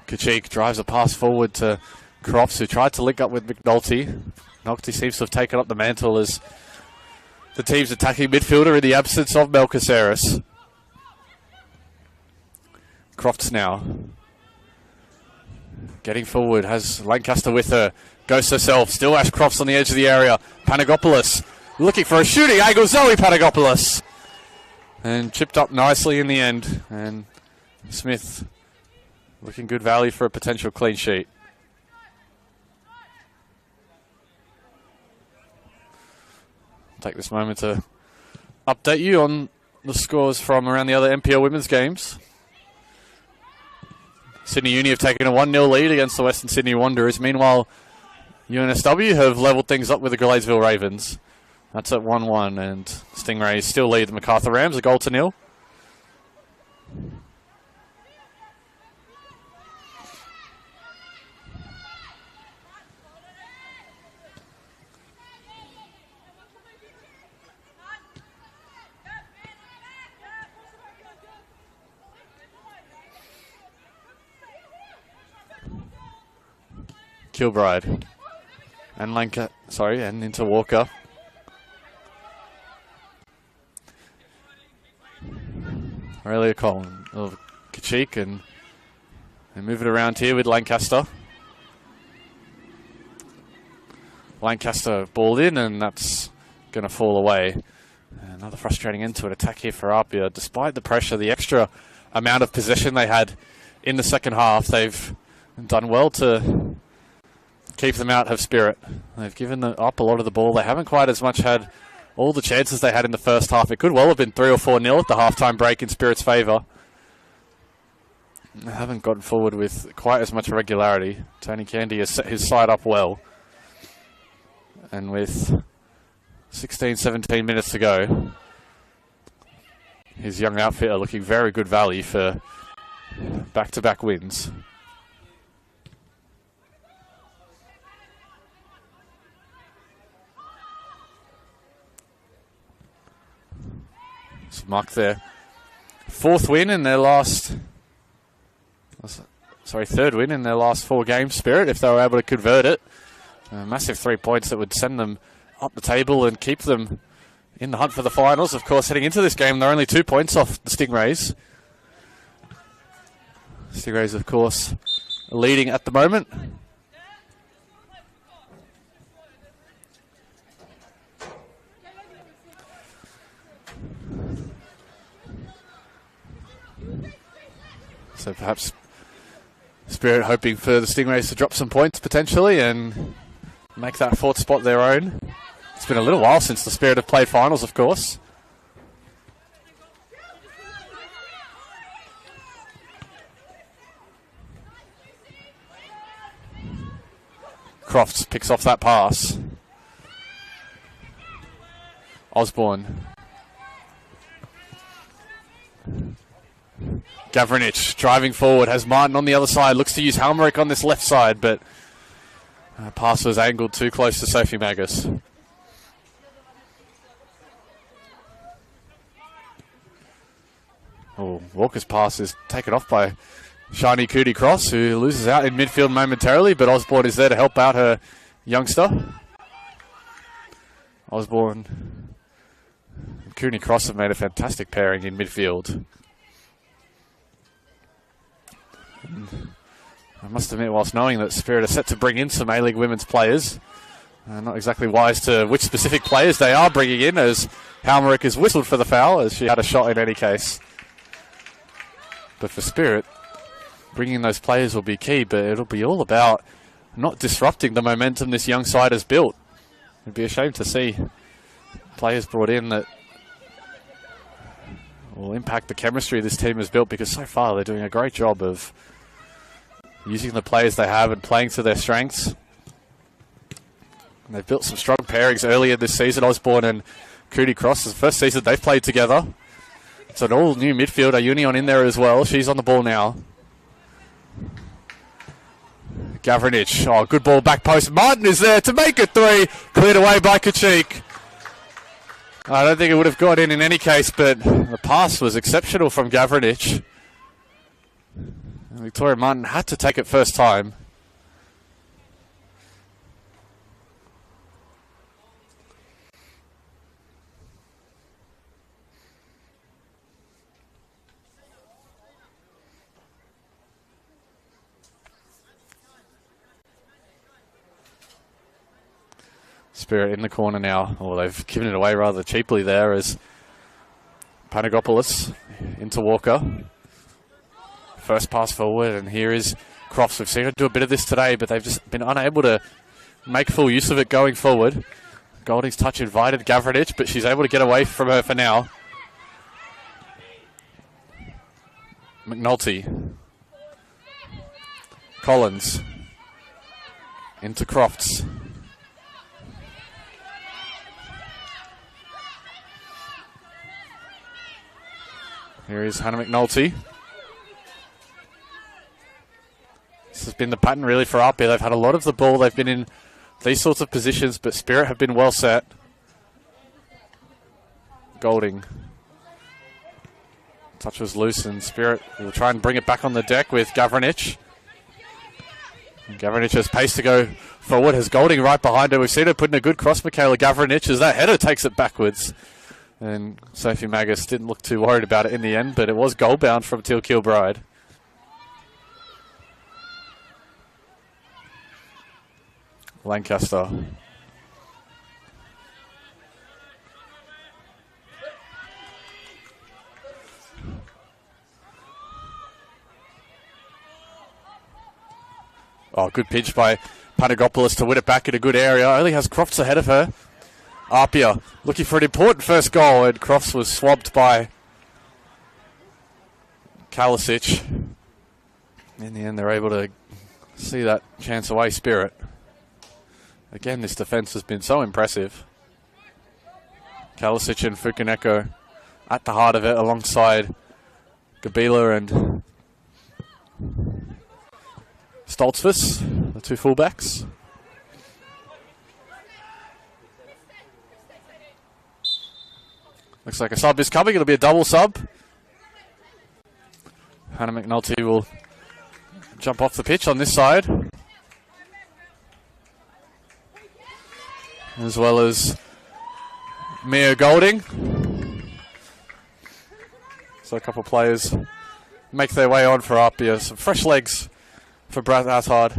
Kachik drives a pass forward to Crofts, who tried to link up with McNulty. McNulty seems to have taken up the mantle as the team's attacking midfielder in the absence of Mel Caceres. Crofts now getting forward, has Lancaster with her, goes herself, still Ashcroft's on the edge of the area. Panagopoulos looking for a shooting angle, Zoe Panagopoulos, and chipped up nicely in the end, and Smith looking good value for a potential clean sheet. Take this moment to update you on the scores from around the other NPL women's games. Sydney Uni have taken a 1-0 lead against the Western Sydney Wanderers. Meanwhile, UNSW have levelled things up with the Gladesville Ravens. That's at 1-1, and Stingrays still lead the MacArthur Rams, a 0-0. Kilbride and and into Walker. Aurelia Collins of Kachik, and they move it around here with Lancaster. Lancaster balled in, and that's going to fall away. Another frustrating end to an attack here for APIA. Despite the pressure, the extra amount of possession they had in the second half, they've done well to keep them out of Spirit. They've given up a lot of the ball. They haven't quite as much had all the chances they had in the first half. It could well have been 3 or 4-0 at the halftime break in Spirit's favour. They haven't gotten forward with quite as much regularity. Tony Candy has set his side up well. And with 16, 17 minutes to go. His young outfitter looking very good value for back-to-back wins. So mark their third win in their last 4 games, Spirit, if they were able to convert it. A massive 3 points that would send them up the table and keep them in the hunt for the finals. Of course, heading into this game, they're only 2 points off the Stingrays. Stingrays, of course, leading at the moment. So perhaps Spirit hoping for the Stingrays to drop some points potentially and make that 4th spot their own. It's been a little while since the Spirit have played finals, of course. Crofts picks off that pass. Osborne. Gavranich driving forward, has Martin on the other side, looks to use Halmerick on this left side, but pass was angled too close to Sophie Magus. Oh, Walker's pass is taken off by Shani Cootie Cross, who loses out in midfield momentarily, but Osborne is there to help out her youngster. Osborne and Cooney Cross have made a fantastic pairing in midfield. I must admit, whilst knowing that Spirit are set to bring in some A-League women's players, not exactly wise to which specific players they are bringing in, as Halmerick has whistled for the foul, as she had a shot in any case. But for Spirit, bringing those players will be key, but it'll be all about not disrupting the momentum this young side has built. It'd be a shame to see players brought in that will impact the chemistry this team has built, because so far they're doing a great job of using the players they have and playing to their strengths. And they've built some strong pairings earlier this season. Osborne and Cootie Cross, is the first season they've played together. It's an all-new midfielder, Union in there as well. She's on the ball now. Gavranich, oh, good ball, back post. Martin is there to make it 3. Cleared away by Kachik. I don't think it would have got in any case, but the pass was exceptional from Gavranich. Victoria Martin had to take it first time. Spirit in the corner now. Oh, they've given it away rather cheaply there, as Panagopoulos into Walker. First pass forward, and here is Crofts. We've seen her do a bit of this today, but they've just been unable to make full use of it going forward. Golding's touch invited Gavranich, but she's able to get away from her for now. McNulty. Collins. Into Crofts. Here is Hannah McNulty. This has been the pattern really for APIA. They've had a lot of the ball. They've been in these sorts of positions, but Spirit have been well set. Golding. Touch was loose, and Spirit will try and bring it back on the deck with Gavranich. Gavranich has pace to go forward. Has Golding right behind her. We've seen her putting a good cross, Michaela Gavranich, as that header takes it backwards. And Sophie Magus didn't look too worried about it in the end, but it was goal bound from Teal Kilbride. Lancaster. Oh, good pitch by Panagopoulos to win it back in a good area. Only has Crofts ahead of her. APIA looking for an important first goal, and Crofts was swabbed by Kalisic. In the end, they're able to see that chance away. Spirit. Again, this defence has been so impressive. Kalisic and Fukuneko at the heart of it alongside Gabila and Stoltzfus, the two fullbacks. Looks like a sub is coming. It'll be a double sub. Hannah McNulty will jump off the pitch on this side, as well as Mia Golding. So a couple of players make their way on for APIA. Some fresh legs for Brad Leichhardt.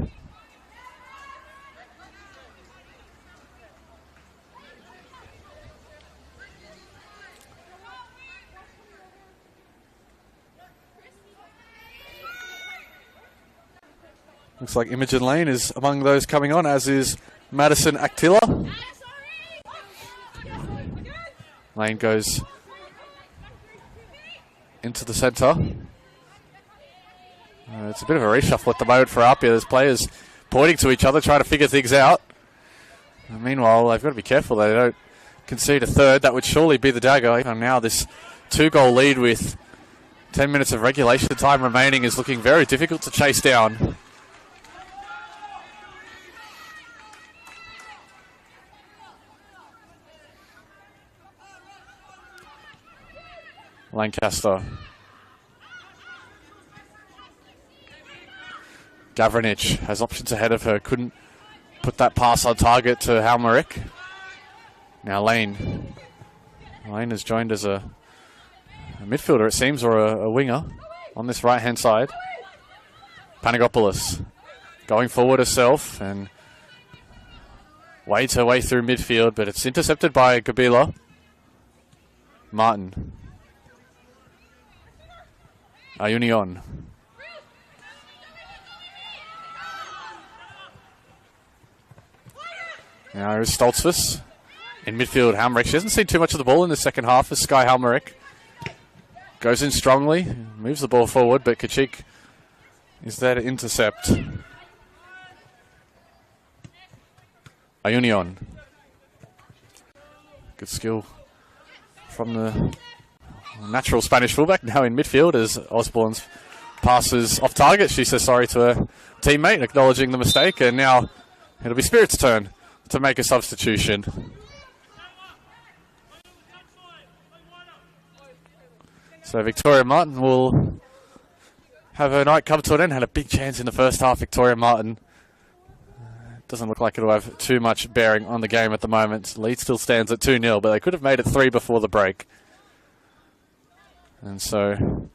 Looks like Imogen Lane is among those coming on, as is Madison Actilla. Lane goes into the centre. It's a bit of a reshuffle at the moment for APIA. There's players pointing to each other, trying to figure things out. And meanwhile, they've got to be careful they don't concede a third. That would surely be the dagger. And now this 2-goal lead with 10 minutes of regulation time remaining is looking very difficult to chase down. Lancaster. Gavranich has options ahead of her. Couldn't put that pass on target to Halmerick. Now Lane. Lane has joined as a midfielder, it seems, or a winger on this right-hand side. Panagopoulos going forward herself and wades her way through midfield, but it's intercepted by Gabila. Martin. Ayunion. Now here's Stoltzfus in midfield. Halmerick. She hasn't seen too much of the ball in the second half as Sky Halmerick goes in strongly, moves the ball forward, but Kachik is there to intercept. Ayunion. Good skill from the natural Spanish fullback, now in midfield as Osborne's passes off target. She says sorry to her teammate, acknowledging the mistake, and now it'll be Spirit's turn to make a substitution. So Victoria Martin will have her night come to an end. Had a big chance in the first half, Victoria Martin. Doesn't look like it'll have too much bearing on the game at the moment. Lead still stands at 2-0, but they could have made it 3 before the break. And so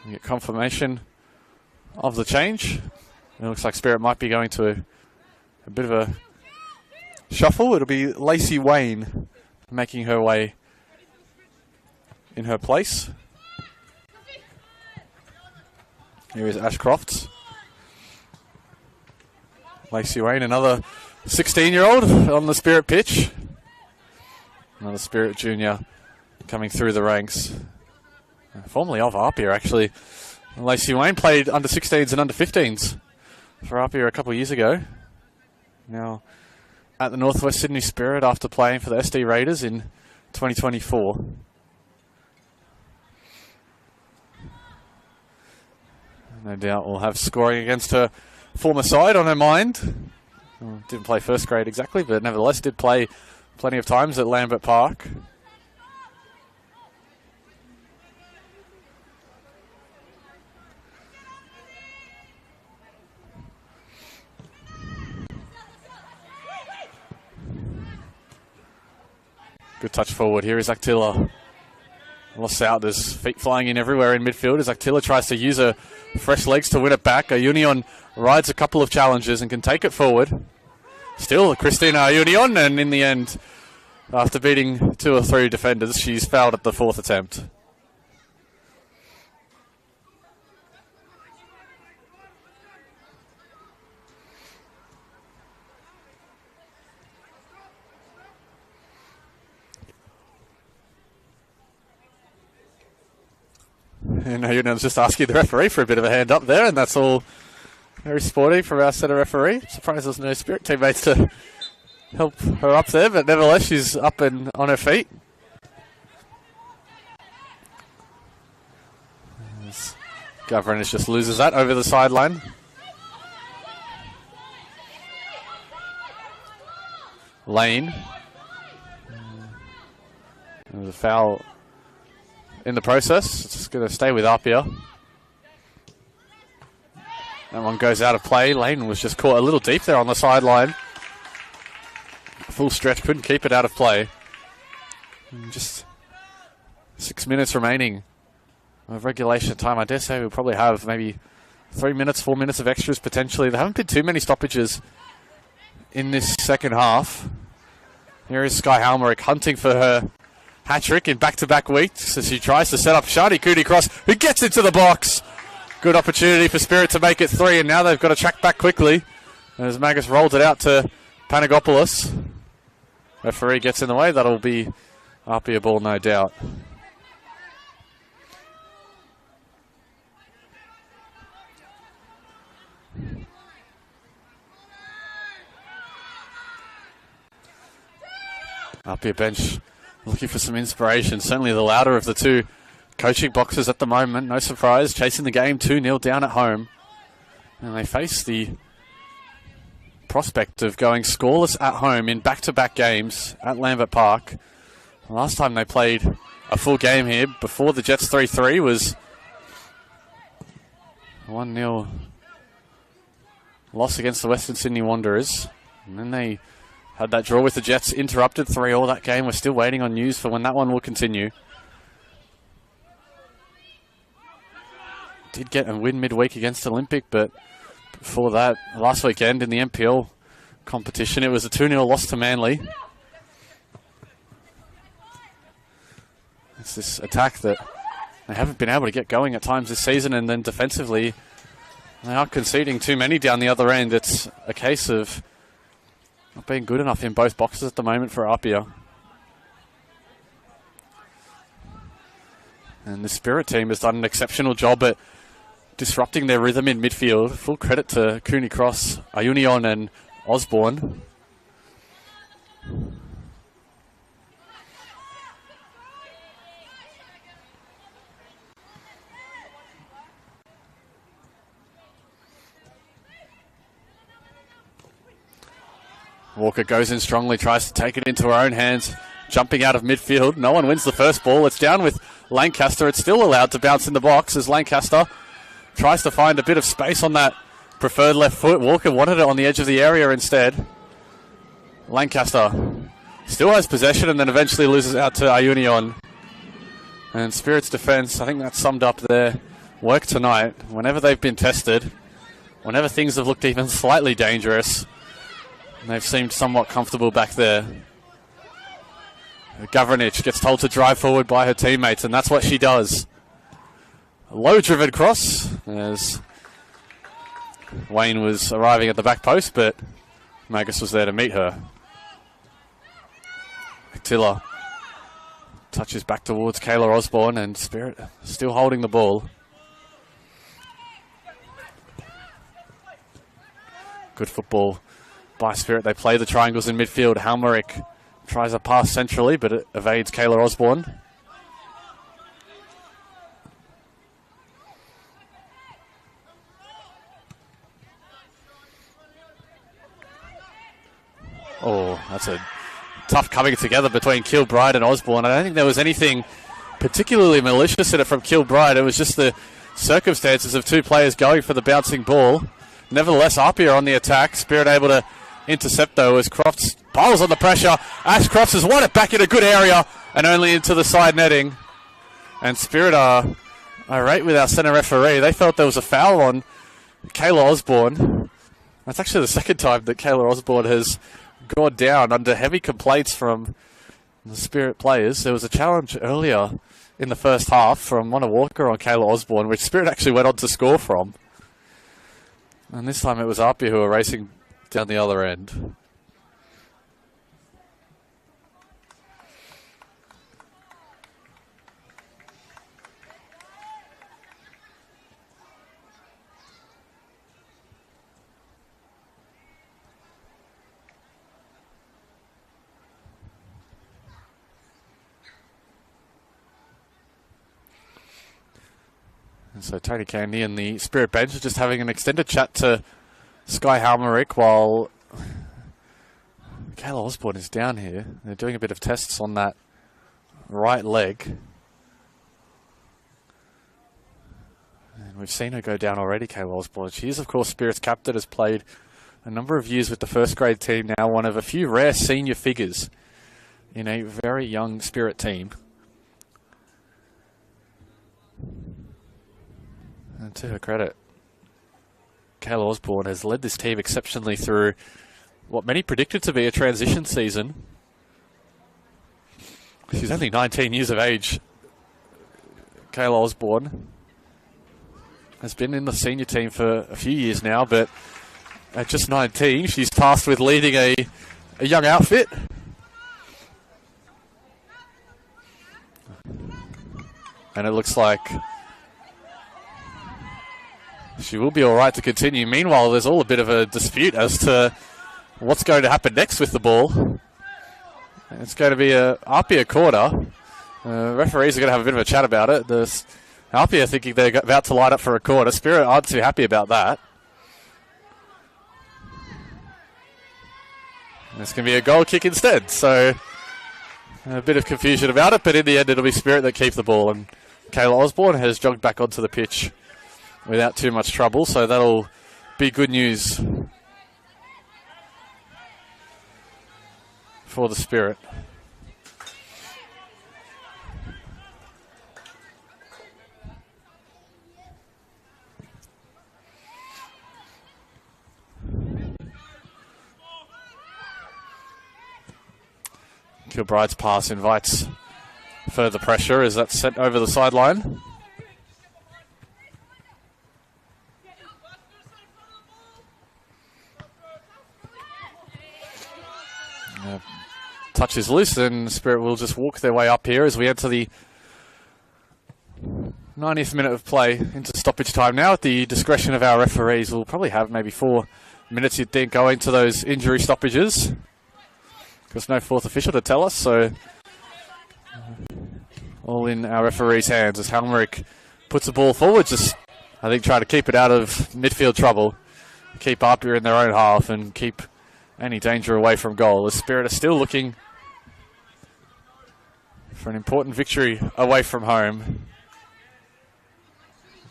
we get confirmation of the change. It looks like Spirit might be going to a bit of a shuffle. It'll be Lacey Wayne making her way in her place. Here is Ashcroft. Lacey Wayne, another 16-year-old on the Spirit pitch. Another Spirit junior coming through the ranks. Formerly of APIA, actually. Lacey Wayne played under 16s and under 15s for APIA a couple of years ago. Now at the Northwest Sydney Spirit after playing for the SD Raiders in 2024. No doubt will have scoring against her former side on her mind. Didn't play first grade exactly, but nevertheless did play plenty of times at Lambert Park. Good touch forward. Here is Actilla. Lost out. There's feet flying in everywhere in midfield as Actilla tries to use her fresh legs to win it back. Ayunion rides a couple of challenges and can take it forward. Still Christina Ayunion, and in the end, after beating 2 or 3 defenders, she's fouled at the 4th attempt. And Ayunion's just asking the referee for a bit of a hand up there, and that's all very sporty from our centre referee. Surprised there's no Spirit teammates to help her up there, but nevertheless she's up and on her feet. Governance just loses that over the sideline. Lane. There's a foul in the process. It's just going to stay with APIA. That one goes out of play. Lane was just caught a little deep there on the sideline. Full stretch, couldn't keep it out of play. And just 6 minutes remaining of regulation time. I dare say we'll probably have maybe 3 minutes, 4 minutes of extras potentially. There haven't been too many stoppages in this second half. Here is Sky Halmerick hunting for her hat-trick in back-to-back weeks as she tries to set up Shadi Cooney-Cross, who gets into the box. Good opportunity for Spirit to make it 3, and now they've got to track back quickly as Magus rolled it out to Panagopoulos. Referee gets in the way. That'll be APIA ball, no doubt. APIA bench looking for some inspiration. Certainly the louder of the two coaching boxes at the moment. No surprise, chasing the game 2-0 down at home. And they face the prospect of going scoreless at home in back-to-back games at Lambert Park. The last time they played a full game here before the Jets 3-3 was 1-0 loss against the Western Sydney Wanderers. And then they had that draw with the Jets interrupted 3-3 that game. We're still waiting on news for when that one will continue. Did get a win midweek against Olympic, but before that, last weekend in the NPL competition, it was a 2-0 loss to Manly. It's this attack that they haven't been able to get going at times this season, and then defensively, they are conceding too many down the other end. It's a case of not being good enough in both boxes at the moment for APIA. And the Spirit team has done an exceptional job at disrupting their rhythm in midfield. Full credit to Cooney Cross, Ayunion and Osborne. Walker goes in strongly, tries to take it into her own hands, jumping out of midfield. No one wins the first ball. It's down with Lancaster. It's still allowed to bounce in the box as Lancaster tries to find a bit of space on that preferred left foot. Walker wanted it on the edge of the area instead. Lancaster still has possession and then eventually loses out to Ayunion. And Spirit's defence, I think that's summed up their work tonight. Whenever they've been tested, whenever things have looked even slightly dangerous, they've seemed somewhat comfortable back there. Governich gets told to drive forward by her teammates, and that's what she does. A low-driven cross as Wayne was arriving at the back post, but Magus was there to meet her. Attila touches back towards Kayla Osborne, and Spirit still holding the ball. Good football by Spirit. They play the triangles in midfield. Halmerick tries a pass centrally, but it evades Kayla Osborne. Oh, that's a tough coming together between Kilbride and Osborne. I don't think there was anything particularly malicious in it from Kilbride. It was just the circumstances of two players going for the bouncing ball. Nevertheless, APIA on the attack. Spirit able to intercept though as Crofts piles on the pressure. Ash Crofts has won it back in a good area and only into the side netting. And Spirit are irate with our centre referee. They felt there was a foul on Kayla Osborne. That's actually the second time that Kayla Osborne has gone down under heavy complaints from the Spirit players. There was a challenge earlier in the first half from Mona Walker on Kayla Osborne, which Spirit actually went on to score from. And this time it was APIA who were racing down the other end. And so Tony Candy and the Spirit bench are just having an extended chat to Sky Halmerick while Kayla Osborne is down here. They're doing a bit of tests on that right leg. And we've seen her go down already, Kayla Osborne. She is, of course, Spirit's captain, has played a number of years with the first grade team now, one of a few rare senior figures in a very young Spirit team. And to her credit, Kayla Osborne has led this team exceptionally through what many predicted to be a transition season. She's only 19 years of age. Kayla Osborne has been in the senior team for a few years now, but at just 19, she's tasked with leading a young outfit. And it looks like she will be all right to continue. Meanwhile, there's all a bit of a dispute as to what's going to happen next with the ball. It's going to be a APIA quarter. Referees are going to have a bit of a chat about it. The APIA thinking they're about to light up for a quarter. Spirit aren't too happy about that. It's going to be a goal kick instead. So a bit of confusion about it, but in the end it'll be Spirit that keep the ball. And Kayla Osborne has jogged back onto the pitch without too much trouble, so that'll be good news for the Spirit. Kilbride's pass invites further pressure as that's sent over the sideline. Touch is loose, and Spirit will just walk their way up here as we enter the 90th minute of play into stoppage time now. At the discretion of our referees, we'll probably have maybe 4 minutes, you'd think, going to those injury stoppages. Because no fourth official to tell us, so all in our referee's hands as Halmerick puts the ball forward, just I think trying to keep it out of midfield trouble, keep APIA in their own half and keep any danger away from goal. The Spirit are still looking for an important victory away from home.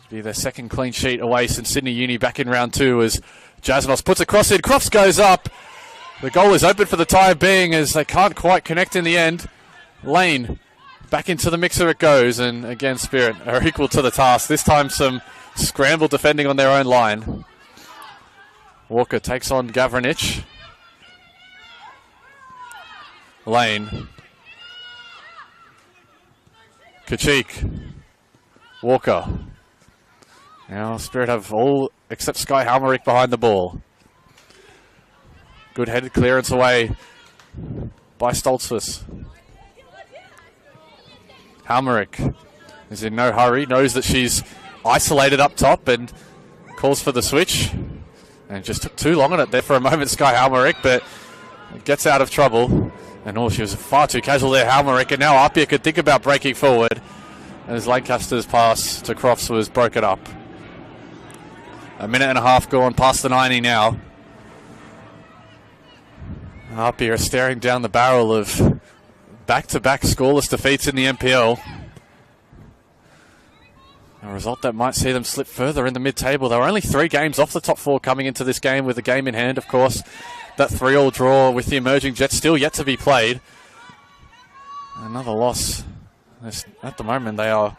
It'll be their second clean sheet away since Sydney Uni back in round 2 as Jasnos puts a cross in. Crofts goes up. The goal is open for the time being as they can't quite connect in the end. Lane back into the mixer it goes, and again Spirit are equal to the task. This time some scramble defending on their own line. Walker takes on Gavranich. Lane. Kachik. Walker. Now Spirit have all except Sky Halmerick behind the ball. Good headed clearance away by Stoltzfus. Halmerick is in no hurry, knows that she's isolated up top and calls for the switch. And just took too long on it there for a moment, Sky Halmerick, but gets out of trouble. And she was far too casual there, Halmerick. And now APIA could think about breaking forward as Lancaster's pass to Crofts was broken up. A minute and a half gone past the 90 now. APIA are staring down the barrel of back-to-back scoreless defeats in the NPL. A result that might see them slip further in the mid-table. They were only 3 games off the top 4 coming into this game, with a game in hand, of course. That 3-3 draw with the emerging Jets still yet to be played. Another loss. At the moment, they are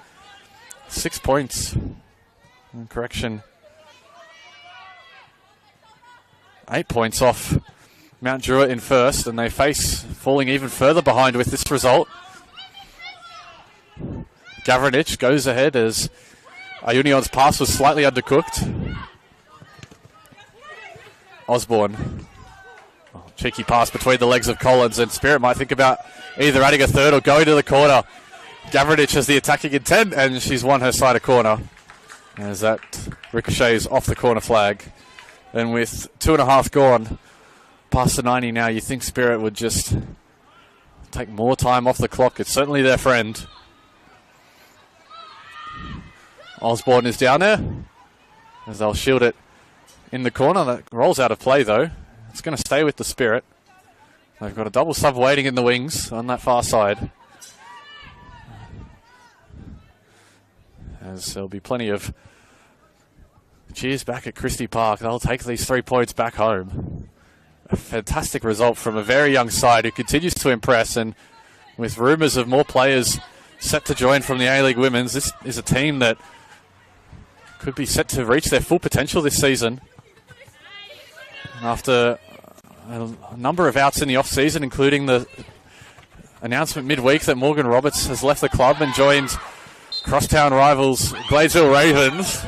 6 points. Correction. 8 points off Mount Druitt in first, and they face falling even further behind with this result. Gavranich goes ahead as Ayunion's pass was slightly undercooked. Osborne. Cheeky pass between the legs of Collins, and Spirit might think about either adding a third or going to the corner. Gavranich has the attacking intent, and she's won her side a corner as that ricochets off the corner flag. And with 2.5 gone past the 90 now, you think Spirit would just take more time off the clock. It's certainly their friend. Osborne is down there as they'll shield it in the corner. That rolls out of play though. It's going to stay with the Spirit. They've got a double sub waiting in the wings on that far side. As there'll be plenty of cheers back at Christie Park. They'll take these 3 points back home. A fantastic result from a very young side who continues to impress, and with rumours of more players set to join from the A-League Women's, this is a team that could be set to reach their full potential this season. After a number of outs in the off-season, including the announcement midweek that Morgan Roberts has left the club and joined crosstown rivals Gladesville Ravens.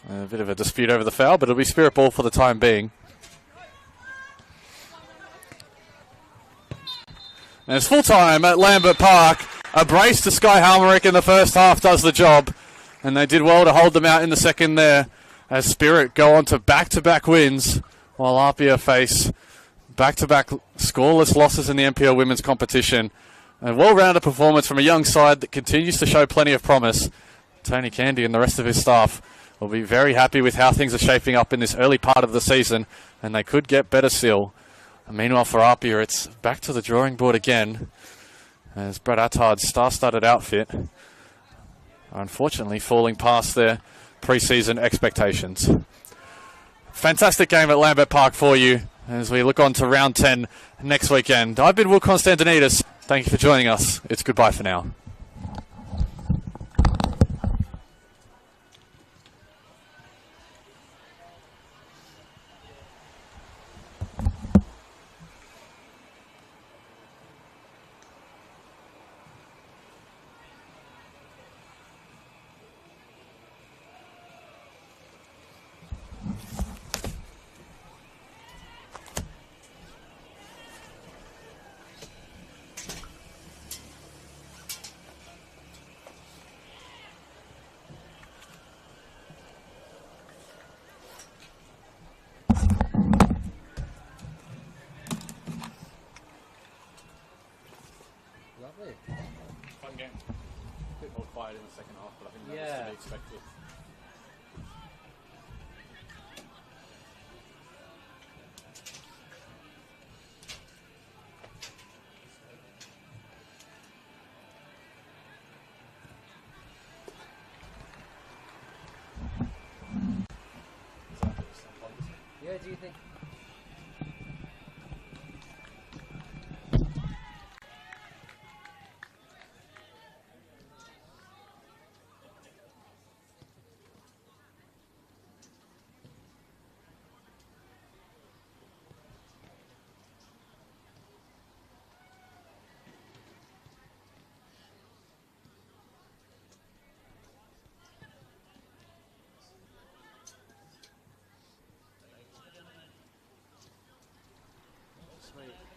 A bit of a dispute over the foul, but it'll be Spirit ball for the time being. And it's full time at Lambert Park. A brace to Sky Halmerick in the first half does the job. And they did well to hold them out in the second there, as Spirit go on to back-to-back wins, while APIA face back-to-back scoreless losses in the NPL women's competition. A well-rounded performance from a young side that continues to show plenty of promise. Tony Candy and the rest of his staff will be very happy with how things are shaping up in this early part of the season, and they could get better still. And meanwhile for APIA, it's back to the drawing board again, as Brad Attard's star-studded outfit are unfortunately falling past their pre-season expectations. Fantastic game at Lambert Park for you as we look on to round 10 next weekend. I've been Will Constantinides. Thank you for joining us. It's goodbye for now. Fun game. A bit more quiet in the second half, but I think that was to be expected. Yeah, do you think? Sweet.